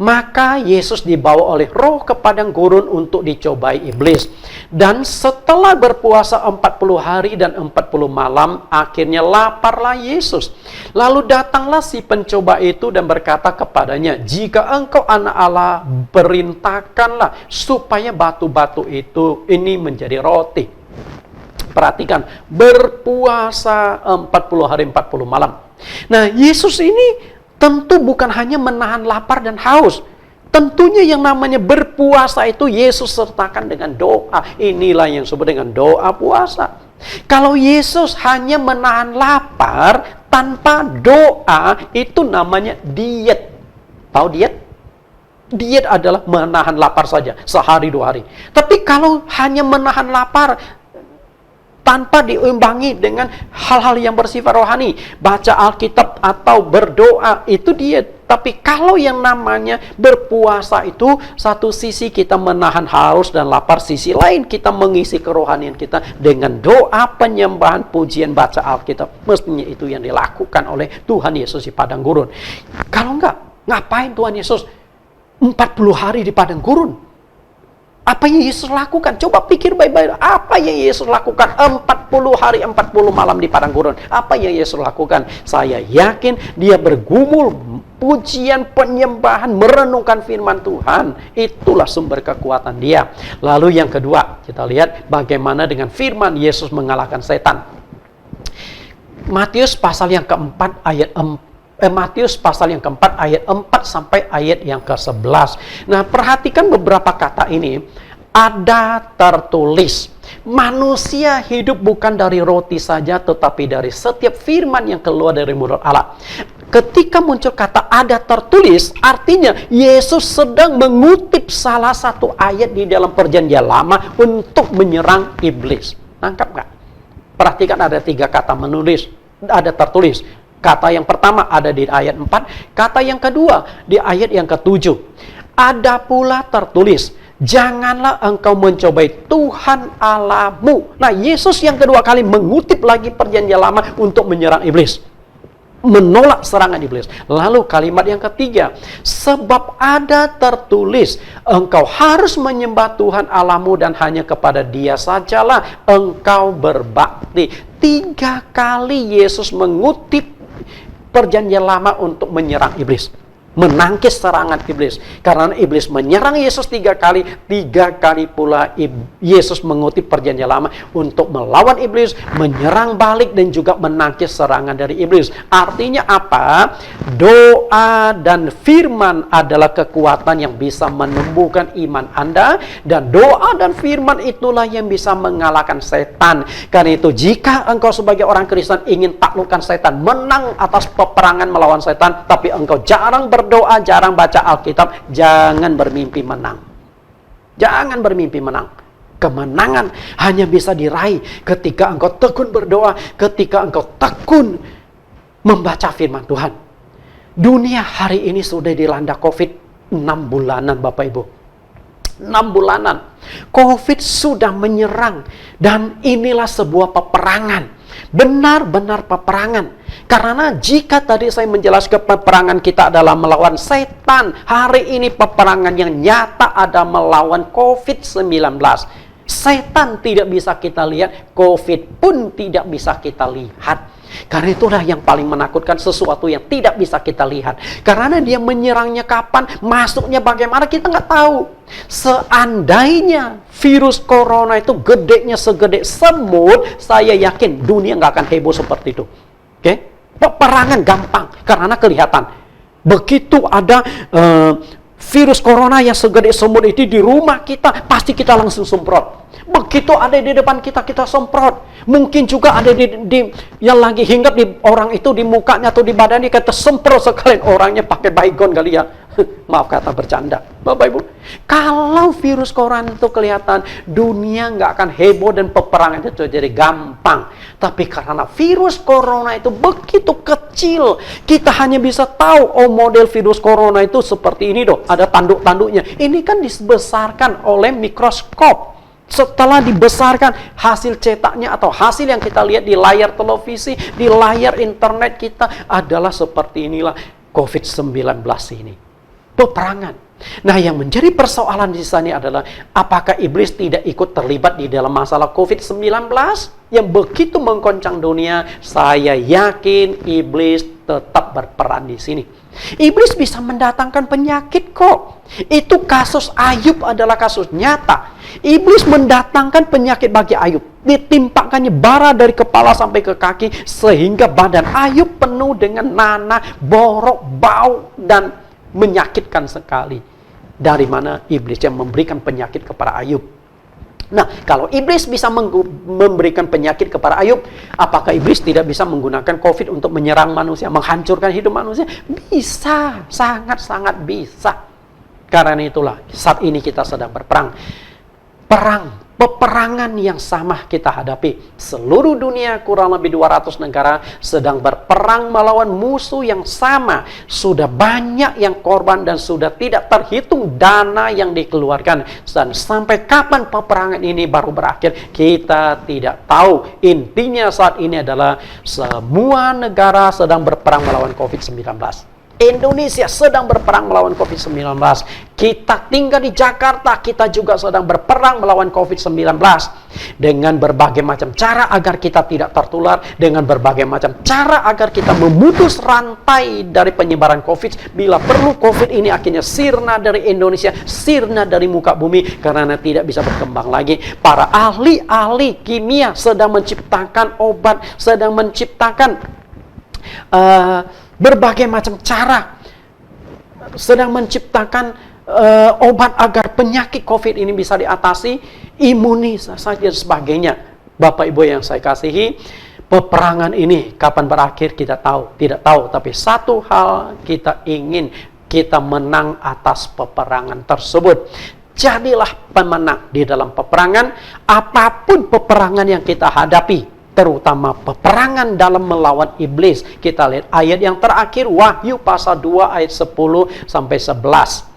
Maka Yesus dibawa oleh Roh ke padang gurun untuk dicobai iblis. Dan setelah berpuasa 40 hari dan 40 malam, akhirnya laparlah Yesus. Lalu datanglah si pencoba itu dan berkata kepadanya, jika engkau anak Allah, perintahkanlah supaya batu-batu itu ini menjadi roti. Perhatikan, berpuasa 40 hari 40 malam. Nah, Yesus ini tentu bukan hanya menahan lapar dan haus. Tentunya yang namanya berpuasa itu Yesus sertakan dengan doa. Inilah yang disebut dengan doa puasa. Kalau Yesus hanya menahan lapar tanpa doa, itu namanya diet. Tahu diet? Diet adalah menahan lapar saja, sehari 2 hari. Tapi kalau hanya menahan lapar tanpa diimbangi dengan hal-hal yang bersifat rohani, baca Alkitab atau berdoa, itu diet. Tapi kalau yang namanya berpuasa itu, satu sisi kita menahan haus dan lapar, sisi lain kita mengisi kerohanian kita dengan doa, penyembahan, pujian, baca Alkitab. Mestinya itu yang dilakukan oleh Tuhan Yesus di padang gurun. Kalau enggak, ngapain Tuhan Yesus 40 hari di padang gurun? Apa yang Yesus lakukan? Coba pikir baik-baik. Apa yang Yesus lakukan 40 hari 40 malam di padang gurun? Apa yang Yesus lakukan? Saya yakin dia bergumul, pujian, penyembahan, merenungkan firman Tuhan. Itulah sumber kekuatan dia. Lalu yang kedua, kita lihat bagaimana dengan firman Yesus mengalahkan setan. Matius pasal yang keempat ayat 4. Matius pasal yang keempat ayat 4 sampai ayat yang ke-11. Nah, perhatikan beberapa kata ini. Ada tertulis, manusia hidup bukan dari roti saja, tetapi dari setiap firman yang keluar dari mulut Allah. Ketika muncul kata ada tertulis, artinya Yesus sedang mengutip salah satu ayat di dalam perjanjian lama untuk menyerang iblis. Nangkap nggak? Perhatikan ada 3 kata menulis, ada tertulis. Kata yang pertama ada di ayat 4, kata yang kedua di ayat yang ke-7. Ada pula tertulis, janganlah engkau mencobai Tuhan Allahmu. Nah, Yesus yang kedua kali mengutip lagi perjanjian lama untuk menyerang iblis. Menolak serangan iblis. Lalu kalimat yang ketiga, sebab ada tertulis, engkau harus menyembah Tuhan Allahmu dan hanya kepada Dia sajalah engkau berbakti. 3 kali Yesus mengutip perjanjian lama untuk menyerang iblis, menangkis serangan iblis. Karena iblis menyerang Yesus 3 kali, 3 kali pula Yesus mengutip perjanjian lama untuk melawan iblis, menyerang balik dan juga menangkis serangan dari iblis. Artinya apa? Doa dan firman adalah kekuatan yang bisa menumbuhkan iman Anda, dan doa dan firman itulah yang bisa mengalahkan setan. Karena itu jika engkau sebagai orang Kristen ingin taklukkan setan, menang atas peperangan melawan setan, tapi engkau jarang berdoa, jarang baca Alkitab, jangan bermimpi menang. Jangan bermimpi menang. Kemenangan hanya bisa diraih ketika engkau tekun berdoa, ketika engkau tekun membaca firman Tuhan. Dunia hari ini sudah dilanda COVID 6 bulanan, Bapak Ibu. 6 bulanan. COVID sudah menyerang dan inilah sebuah peperangan. Benar-benar peperangan. Karena jika tadi saya menjelaskan peperangan kita adalah melawan setan, hari ini peperangan yang nyata ada melawan COVID-19. Setan tidak bisa kita lihat, COVID pun tidak bisa kita lihat. Karena itulah yang paling menakutkan, sesuatu yang tidak bisa kita lihat. Karena dia menyerangnya kapan, masuknya bagaimana, kita nggak tahu. Seandainya virus corona itu gedenya segede semut, saya yakin dunia nggak akan heboh seperti itu. Oke? Peperangan gampang, karena kelihatan. Begitu ada virus corona yang segede semut itu di rumah kita, pasti kita langsung semprot. Begitu ada di depan kita, kita semprot. Mungkin juga ada yang lagi hinggap di orang itu, di mukanya atau di badannya, kita semprot sekalian orangnya pakai baygon kali ya. Maaf kata bercanda. Bapak Ibu, kalau virus corona itu kelihatan, dunia nggak akan heboh dan peperangan itu jadi gampang. Tapi karena virus corona itu begitu kecil, kita hanya bisa tahu, oh model virus corona itu seperti ini dong, ada tanduk-tanduknya. Ini kan dibesarkan oleh mikroskop. Setelah dibesarkan, hasil cetaknya atau hasil yang kita lihat di layar televisi, di layar internet kita adalah seperti inilah COVID-19 ini. Peperangan. Nah, yang menjadi persoalan di sana adalah apakah iblis tidak ikut terlibat di dalam masalah COVID-19 yang begitu menggoncang dunia? Saya yakin iblis tetap berperan di sini. Iblis bisa mendatangkan penyakit kok. Itu kasus Ayub adalah kasus nyata. Iblis mendatangkan penyakit bagi Ayub. Ditimpakannya bara dari kepala sampai ke kaki sehingga badan Ayub penuh dengan nanah, borok, bau, dan menyakitkan sekali. Dari mana iblis yang memberikan penyakit kepada Ayub? Nah, kalau iblis bisa memberikan penyakit kepada Ayub, apakah iblis tidak bisa menggunakan COVID untuk menyerang manusia, menghancurkan hidup manusia? Bisa, sangat-sangat bisa. Karena itulah saat ini kita sedang berperang. Peperangan yang sama kita hadapi. Seluruh dunia, kurang lebih 200 negara sedang berperang melawan musuh yang sama. Sudah banyak yang korban dan sudah tidak terhitung dana yang dikeluarkan. Dan sampai kapan peperangan ini baru berakhir, kita tidak tahu. Intinya saat ini adalah semua negara sedang berperang melawan COVID-19. Indonesia sedang berperang melawan COVID-19. Kita tinggal di Jakarta, kita juga sedang berperang melawan COVID-19. Dengan berbagai macam cara agar kita tidak tertular, dengan berbagai macam cara agar kita memutus rantai dari penyebaran COVID. Bila perlu COVID ini akhirnya sirna dari Indonesia, sirna dari muka bumi, karena tidak bisa berkembang lagi. Para ahli-ahli kimia sedang menciptakan obat, sedang menciptakan berbagai macam cara, sedang menciptakan obat agar penyakit COVID ini bisa diatasi, imunisasi dan sebagainya. Bapak Ibu yang saya kasihi, peperangan ini kapan berakhir kita tidak tahu. Tapi satu hal kita ingin, kita menang atas peperangan tersebut. Jadilah pemenang di dalam peperangan, apapun peperangan yang kita hadapi. Terutama peperangan dalam melawan iblis. Kita lihat ayat yang terakhir, Wahyu pasal 2 ayat 10 sampai 11.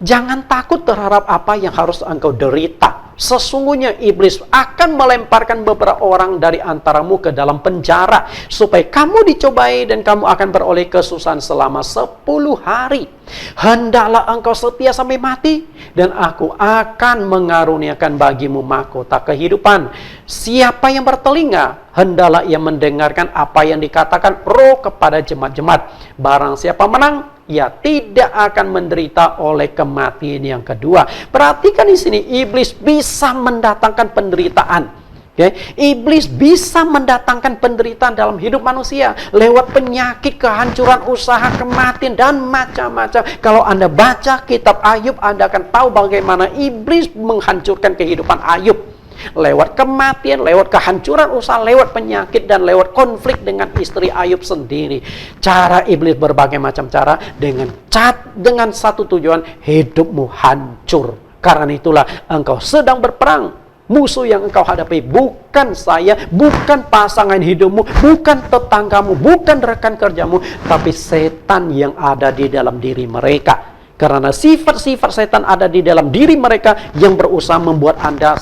Jangan takut terhadap apa yang harus engkau derita. Sesungguhnya iblis akan melemparkan beberapa orang dari antaramu ke dalam penjara, supaya kamu dicobai dan kamu akan beroleh kesusahan selama 10 hari. Hendaklah engkau setia sampai mati, dan aku akan mengaruniakan bagimu mahkota kehidupan. Siapa yang bertelinga, hendaklah ia mendengarkan apa yang dikatakan Roh kepada jemaat-jemaat. Barang siapa menang, ia tidak akan menderita oleh kematian yang kedua. Perhatikan di sini, iblis bisa mendatangkan penderitaan. Okay? Iblis bisa mendatangkan penderitaan dalam hidup manusia lewat penyakit, kehancuran usaha, kematian, dan macam-macam. Kalau Anda baca kitab Ayub, Anda akan tahu bagaimana iblis menghancurkan kehidupan Ayub. Lewat kematian, lewat kehancuran usaha, lewat penyakit, dan lewat konflik dengan istri Ayub sendiri. Cara iblis berbagai macam cara dengan satu tujuan, hidupmu hancur. Karena itulah engkau sedang berperang. Musuh yang engkau hadapi bukan saya, bukan pasangan hidupmu, bukan tetanggamu, bukan rekan kerjamu, tapi setan yang ada di dalam diri mereka. Karena sifat-sifat setan ada di dalam diri mereka yang berusaha membuat Anda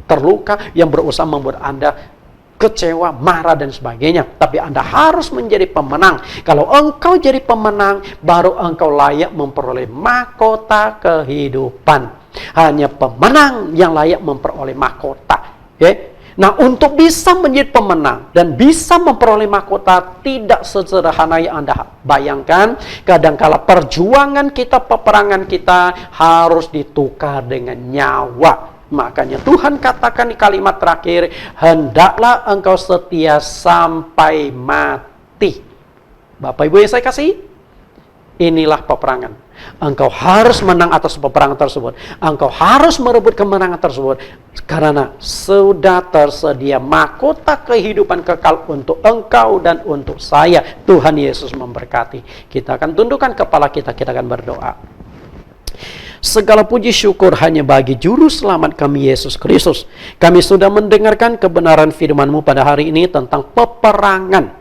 terluka, yang berusaha membuat Anda kecewa, marah, dan sebagainya. Tapi Anda harus menjadi pemenang. Kalau engkau jadi pemenang, baru engkau layak memperoleh mahkota kehidupan. Hanya pemenang yang layak memperoleh mahkota. Nah, untuk bisa menjadi pemenang dan bisa memperoleh mahkota tidak sesederhana yang Anda bayangkan. Kadangkala perjuangan kita, peperangan kita harus ditukar dengan nyawa. Makanya Tuhan katakan di kalimat terakhir, hendaklah engkau setia sampai mati. Bapak Ibu yang saya kasih, inilah peperangan. Engkau harus menang atas peperangan tersebut. Engkau harus merebut kemenangan tersebut. Karena sudah tersedia mahkota kehidupan kekal untuk engkau dan untuk saya. Tuhan Yesus memberkati. Kita akan tundukkan kepala kita akan berdoa. Segala puji syukur hanya bagi Juru Selamat kami Yesus Kristus. Kami sudah mendengarkan kebenaran firman-Mu pada hari ini tentang peperangan.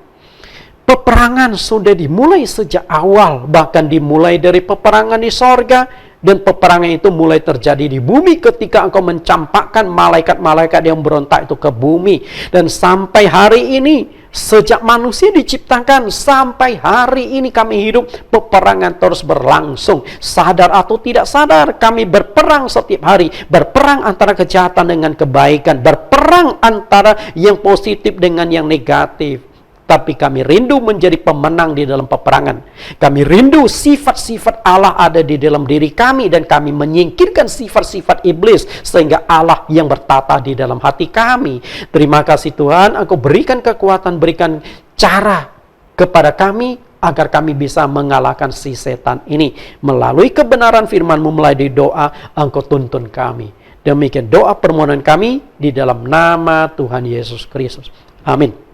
Peperangan sudah dimulai sejak awal, bahkan dimulai dari peperangan di sorga, dan peperangan itu mulai terjadi di bumi ketika engkau mencampakkan malaikat-malaikat yang berontak itu ke bumi. Dan sampai hari ini, sejak manusia diciptakan, sampai hari ini kami hidup, peperangan terus berlangsung. Sadar atau tidak sadar, kami berperang setiap hari, berperang antara kejahatan dengan kebaikan, berperang antara yang positif dengan yang negatif. Tapi kami rindu menjadi pemenang di dalam peperangan. Kami rindu sifat-sifat Allah ada di dalam diri kami, dan kami menyingkirkan sifat-sifat iblis sehingga Allah yang bertata di dalam hati kami. Terima kasih Tuhan, Engkau berikan kekuatan, berikan cara kepada kami agar kami bisa mengalahkan si setan ini. Melalui kebenaran firman-Mu, melalui doa, Engkau tuntun kami. Demikian doa permohonan kami di dalam nama Tuhan Yesus Kristus. Amin.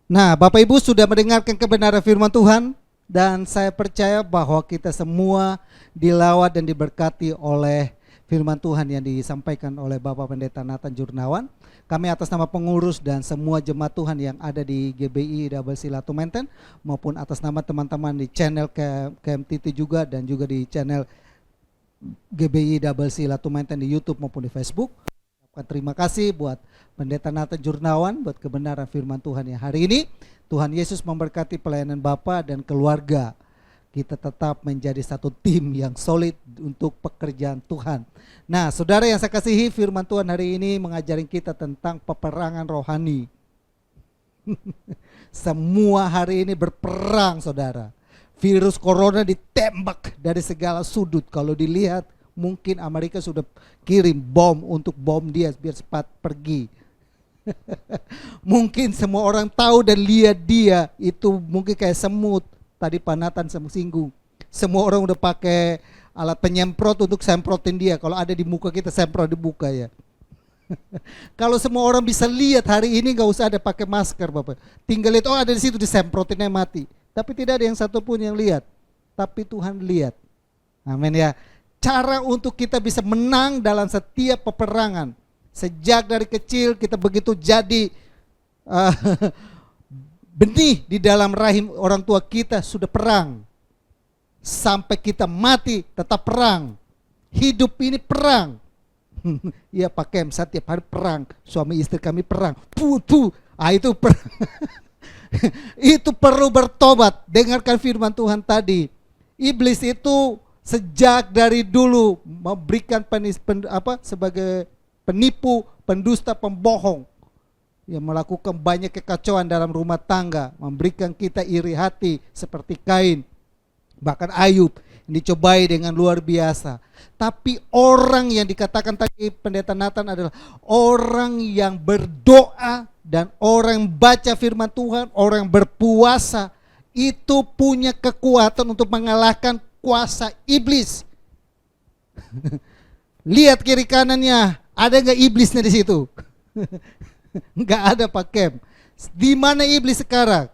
Nah, Bapak Ibu sudah mendengarkan kebenaran firman Tuhan, dan saya percaya bahwa kita semua dilawat dan diberkati oleh firman Tuhan yang disampaikan oleh Bapak Pendeta Nathan Jurnawan. Kami atas nama pengurus dan semua jemaat Tuhan yang ada di GBI Double Silatu Menten, maupun atas nama teman-teman di channel KMTT juga, dan juga di channel GBI Double Silatu Menten di YouTube maupun di Facebook. Terima kasih buat Pendeta Nathan Jurnawan buat kebenaran firman Tuhan yang hari ini. Tuhan Yesus memberkati pelayanan Bapa dan keluarga. Kita tetap menjadi satu tim yang solid untuk pekerjaan Tuhan. Nah, saudara yang saya kasihi, firman Tuhan hari ini mengajarin kita tentang peperangan rohani. Semua hari ini berperang, saudara. Virus corona ditembak dari segala sudut. Kalau dilihat, mungkin Amerika sudah kirim bom untuk bom dia biar cepat pergi. Mungkin semua orang tahu dan lihat dia itu mungkin kayak semut. Tadi Pak Nathan singgung. Semua orang udah pakai alat penyemprot untuk semprotin dia. Kalau ada di muka kita, semprot di muka ya. Kalau semua orang bisa lihat hari ini, gak usah ada pakai masker Bapak. Tinggal lihat, oh ada di situ, disemprotinnya mati. Tapi tidak ada yang satu pun yang lihat. Tapi Tuhan lihat. Amin ya. Cara untuk kita bisa menang dalam setiap peperangan. Sejak dari kecil kita begitu jadi benih di dalam rahim orang tua kita sudah perang. Sampai kita mati tetap perang. Hidup ini perang. Iya Pak Kem, setiap hari perang. Suami istri kami perang. Itu perang. Itu perlu bertobat. Dengarkan firman Tuhan tadi. Iblis itu sejak dari dulu memberikan sebagai penipu, pendusta, pembohong yang melakukan banyak kekacauan dalam rumah tangga, memberikan kita iri hati seperti Kain, bahkan Ayub dicobai dengan luar biasa. Tapi orang yang dikatakan tadi Pendeta Nathan adalah orang yang berdoa dan orang yang baca firman Tuhan, orang yang berpuasa, itu punya kekuatan untuk mengalahkan kuasa iblis. Lihat kiri kanannya, ada nggak iblisnya di situ? Nggak ada Pak Kem. Di mana iblis sekarang?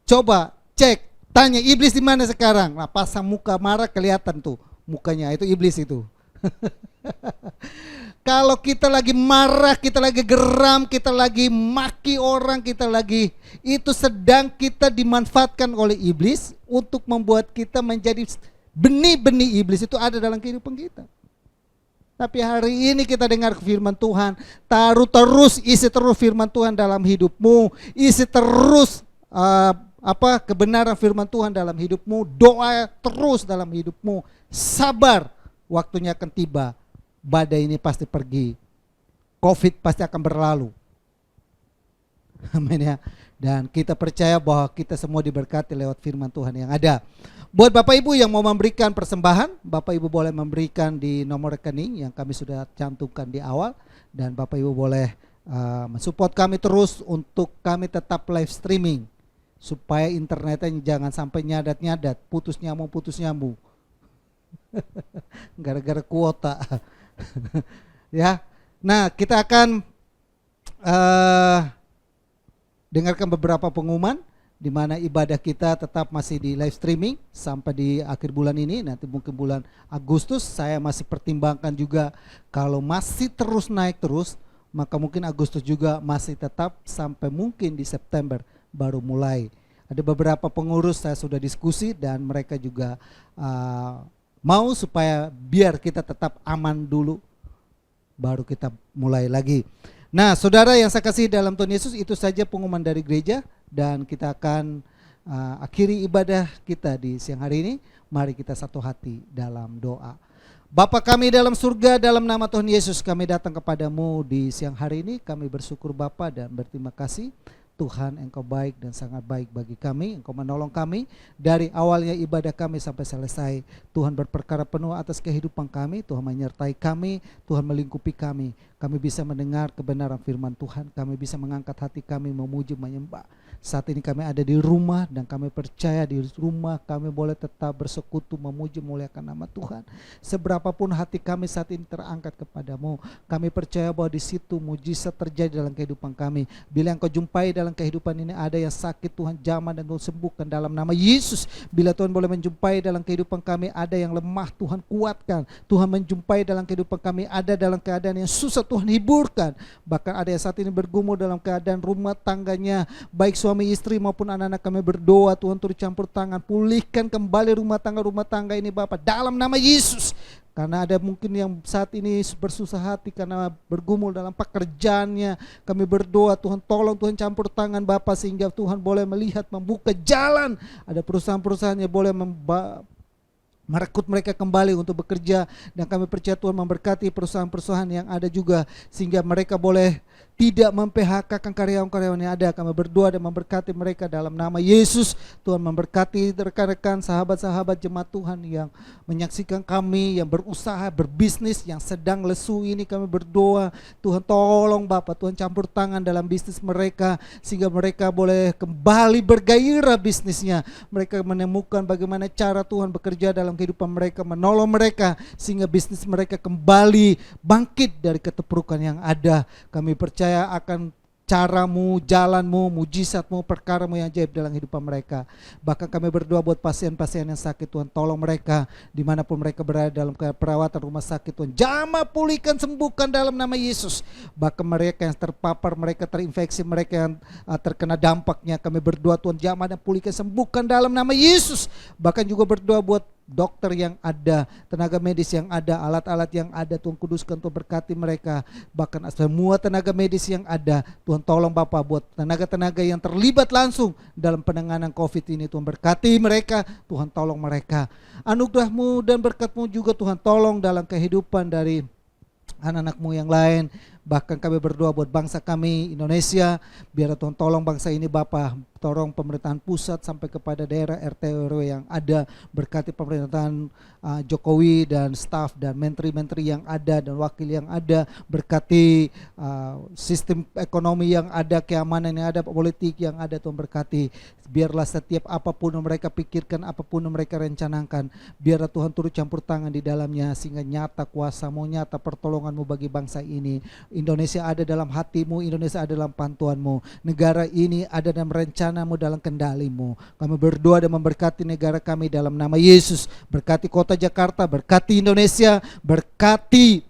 Coba cek, tanya iblis di mana sekarang? Nah, pasang muka marah kelihatan tuh mukanya, itu iblis itu. Kalau kita lagi marah, kita lagi geram, kita lagi maki orang, kita lagi, itu sedang kita dimanfaatkan oleh iblis untuk membuat kita menjadi benih-benih iblis itu ada dalam kehidupan kita. Tapi hari ini kita dengar firman Tuhan, isi terus firman Tuhan dalam hidupmu, isi terus kebenaran firman Tuhan dalam hidupmu, doa terus dalam hidupmu, sabar, waktunya akan tiba, badai ini pasti pergi, COVID pasti akan berlalu. Amin ya. Dan kita percaya bahwa kita semua diberkati lewat firman Tuhan yang ada. Buat Bapak Ibu yang mau memberikan persembahan, Bapak Ibu boleh memberikan di nomor rekening yang kami sudah cantumkan di awal. Dan Bapak Ibu boleh mensupport kami terus untuk kami tetap live streaming. Supaya internetnya jangan sampai nyadat-nyadat, putus nyambung. Gara-gara kuota. Ya. Nah, kita akan dengarkan beberapa pengumuman di mana ibadah kita tetap masih di live streaming sampai di akhir bulan ini. Nanti mungkin bulan Agustus saya masih pertimbangkan juga, kalau masih terus naik terus, maka mungkin Agustus juga masih tetap sampai mungkin di September baru mulai. Ada beberapa pengurus saya sudah diskusi dan mereka juga mau supaya biar kita tetap aman dulu baru kita mulai lagi. Nah, saudara yang saya kasih dalam Tuhan Yesus, itu saja pengumuman dari gereja dan kita akan akhiri ibadah kita di siang hari ini. Mari kita satu hati dalam doa. Bapa kami dalam surga, dalam nama Tuhan Yesus kami datang kepadamu di siang hari ini. Kami bersyukur Bapa dan berterima kasih. Tuhan, Engkau baik dan sangat baik bagi kami. Engkau menolong kami dari awalnya ibadah kami sampai selesai. Tuhan berperkara penuh atas kehidupan kami. Tuhan menyertai kami, Tuhan melingkupi kami. Kami bisa mendengar kebenaran firman Tuhan. Kami bisa mengangkat hati kami memuji, menyembah. Saat ini kami ada di rumah dan kami percaya di rumah kami boleh tetap bersekutu, memuji, memuliakan nama Tuhan. Seberapapun hati kami saat ini terangkat kepadamu, kami percaya bahwa di situ mujizat terjadi dalam kehidupan kami. Bila Engkau jumpai dalam kehidupan ini ada yang sakit, Tuhan jamah dan Tuhan sembuhkan dalam nama Yesus. Bila Tuhan boleh menjumpai dalam kehidupan kami ada yang lemah, Tuhan kuatkan. Tuhan menjumpai dalam kehidupan kami ada dalam keadaan yang susah, Tuhan hiburkan. Bahkan ada yang saat ini bergumul dalam keadaan rumah tangganya, baik suami istri maupun anak-anak, kami berdoa Tuhan turut campur tangan, pulihkan kembali rumah tangga ini Bapa dalam nama Yesus. Karena ada mungkin yang saat ini bersusah hati karena bergumul dalam pekerjaannya, kami berdoa Tuhan tolong, Tuhan campur tangan Bapa sehingga Tuhan boleh melihat, membuka jalan. Ada perusahaan-perusahaan yang boleh merekrut mereka kembali untuk bekerja, dan kami percaya Tuhan memberkati perusahaan-perusahaan yang ada juga sehingga mereka boleh tidak mem-PHK-kan karyawan-karyawan yang ada. Kami berdoa dan memberkati mereka dalam nama Yesus. Tuhan memberkati rekan-rekan, sahabat-sahabat jemaat Tuhan yang menyaksikan kami, yang berusaha, berbisnis, yang sedang lesu ini. Kami berdoa Tuhan tolong Bapak, Tuhan campur tangan dalam bisnis mereka sehingga mereka boleh kembali bergairah bisnisnya. Mereka menemukan bagaimana cara Tuhan bekerja dalam kehidupan mereka, menolong mereka sehingga bisnis mereka kembali bangkit dari keterpurukan yang ada. Kami percaya akan caramu, jalanmu, mujizatmu, perkaramu yang ajaib dalam kehidupan mereka. Bahkan kami berdoa buat pasien-pasien yang sakit, Tuhan tolong mereka dimanapun mereka berada dalam perawatan rumah sakit, Tuhan jamah, pulihkan, sembuhkan dalam nama Yesus. Bahkan mereka yang terpapar, mereka terinfeksi, mereka yang terkena dampaknya, kami berdoa Tuhan jamah dan pulihkan, sembuhkan dalam nama Yesus. Bahkan juga berdoa buat dokter yang ada, tenaga medis yang ada, alat-alat yang ada, Tuhan kuduskan, Tuhan berkati mereka. Bahkan semua tenaga medis yang ada, Tuhan tolong Bapak buat tenaga-tenaga yang terlibat langsung dalam penanganan COVID ini, Tuhan berkati mereka, Tuhan tolong mereka. Anugerah-Mu dan berkat-Mu juga Tuhan tolong dalam kehidupan dari anak-anak-Mu yang lain. Bahkan kami berdoa buat bangsa kami Indonesia, biar Tuhan tolong bangsa ini Bapa, tolong pemerintahan pusat sampai kepada daerah RT RW yang ada, berkati pemerintahan Jokowi dan staf dan menteri-menteri yang ada dan wakil yang ada, berkati sistem ekonomi yang ada, keamanan yang ada, politik yang ada, Tuhan berkati. Biarlah setiap apapun yang mereka pikirkan, apapun yang mereka rencanakan, biarlah Tuhan turut campur tangan di dalamnya sehingga nyata kuasa-Mu, nyata pertolongan-Mu bagi bangsa ini. Indonesia ada dalam hati-Mu, Indonesia ada dalam pantuan-Mu, negara ini ada dalam rencana-Mu, dalam kendali-Mu. Kami berdoa dan memberkati negara kami dalam nama Yesus. Berkati kota Jakarta, berkati Indonesia, berkati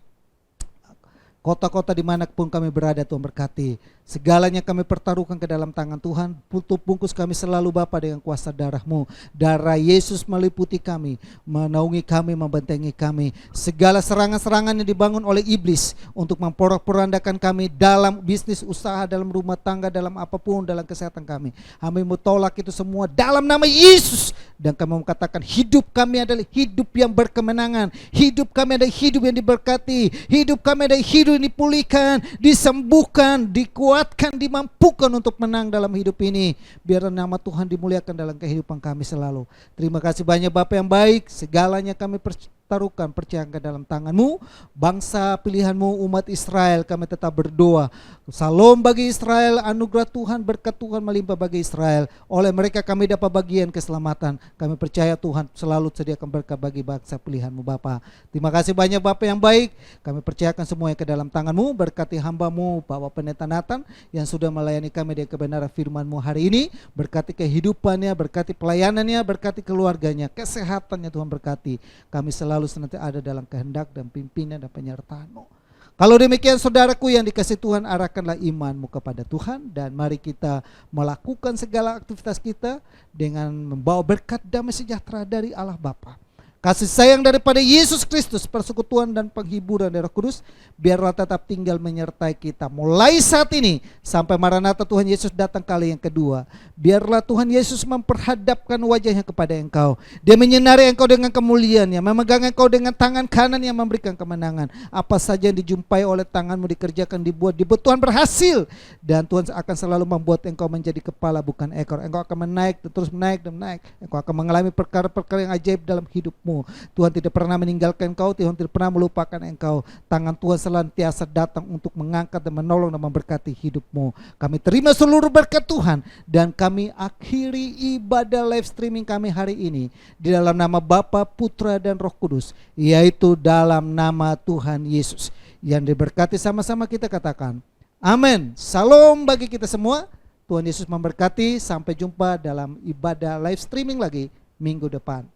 kota-kota dimanapun kami berada Tuhan berkati. Segalanya kami pertaruhkan ke dalam tangan Tuhan. Tutup bungkus kami selalu Bapa dengan kuasa darah-Mu. Darah Yesus meliputi kami, menaungi kami, membentengi kami. Segala serangan-serangan yang dibangun oleh iblis untuk memporak-porandakan kami dalam bisnis, usaha, dalam rumah tangga, dalam apapun, dalam kesehatan kami. Kami mau tolak itu semua dalam nama Yesus. Dan kami mengatakan hidup kami adalah hidup yang berkemenangan. Hidup kami adalah hidup yang diberkati. Hidup kami adalah hidup yang dipulihkan, disembuhkan, dikuatkan, dimampukan untuk menang dalam hidup ini. Biar nama Tuhan dimuliakan dalam kehidupan kami selalu. Terima kasih banyak Bapa yang baik. Segalanya kami taruhkan, percayakan dalam tangan-Mu. Bangsa pilihan-Mu, umat Israel, kami tetap berdoa. Salam bagi Israel, anugerah Tuhan, berkat Tuhan melimpah bagi Israel. Oleh mereka kami dapat bagian keselamatan. Kami percaya Tuhan selalu sediakan berkat bagi bangsa pilihan-Mu Bapa. Terima kasih banyak Bapa yang baik. Kami percayakan semuanya ke dalam tangan-Mu. Berkati hamba-Mu Bapak Pendeta Nathan yang sudah melayani kami dengan kebenaran firman-Mu hari ini. Berkati kehidupannya, berkati pelayanannya, berkati keluarganya, kesehatannya Tuhan berkati. Kami selalu senantiasa ada dalam kehendak dan pimpinan dan penyertaan-Mu. Kalau demikian saudaraku yang dikasihi Tuhan, arahkanlah imanmu kepada Tuhan dan mari kita melakukan segala aktivitas kita dengan membawa berkat damai sejahtera dari Allah Bapa, kasih sayang daripada Yesus Kristus, persekutuan dan penghiburan dari Roh Kudus biarlah tetap tinggal menyertai kita mulai saat ini sampai Maranatha Tuhan Yesus datang kali yang kedua. Biarlah Tuhan Yesus memperhadapkan wajahnya kepada engkau. Dia menyinari engkau dengan kemuliaannya, memegang engkau dengan tangan kanan yang memberikan kemenangan. Apa saja yang dijumpai oleh tanganmu dikerjakan, dibuat Tuhan berhasil. Dan Tuhan akan selalu membuat engkau menjadi kepala bukan ekor. Engkau akan menaik, terus menaik dan menaik. Engkau akan mengalami perkara-perkara yang ajaib dalam hidupmu. Tuhan tidak pernah meninggalkan engkau, Tuhan tidak pernah melupakan engkau. Tangan Tuhan senantiasa datang untuk mengangkat dan menolong dan memberkati hidupmu. Kami terima seluruh berkat Tuhan dan kami akhiri ibadah live streaming kami hari ini di dalam nama Bapa, Putra dan Roh Kudus, yaitu dalam nama Tuhan Yesus. Yang diberkati sama-sama kita katakan amin. Salam bagi kita semua. Tuhan Yesus memberkati. Sampai jumpa dalam ibadah live streaming lagi minggu depan.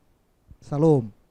Salam.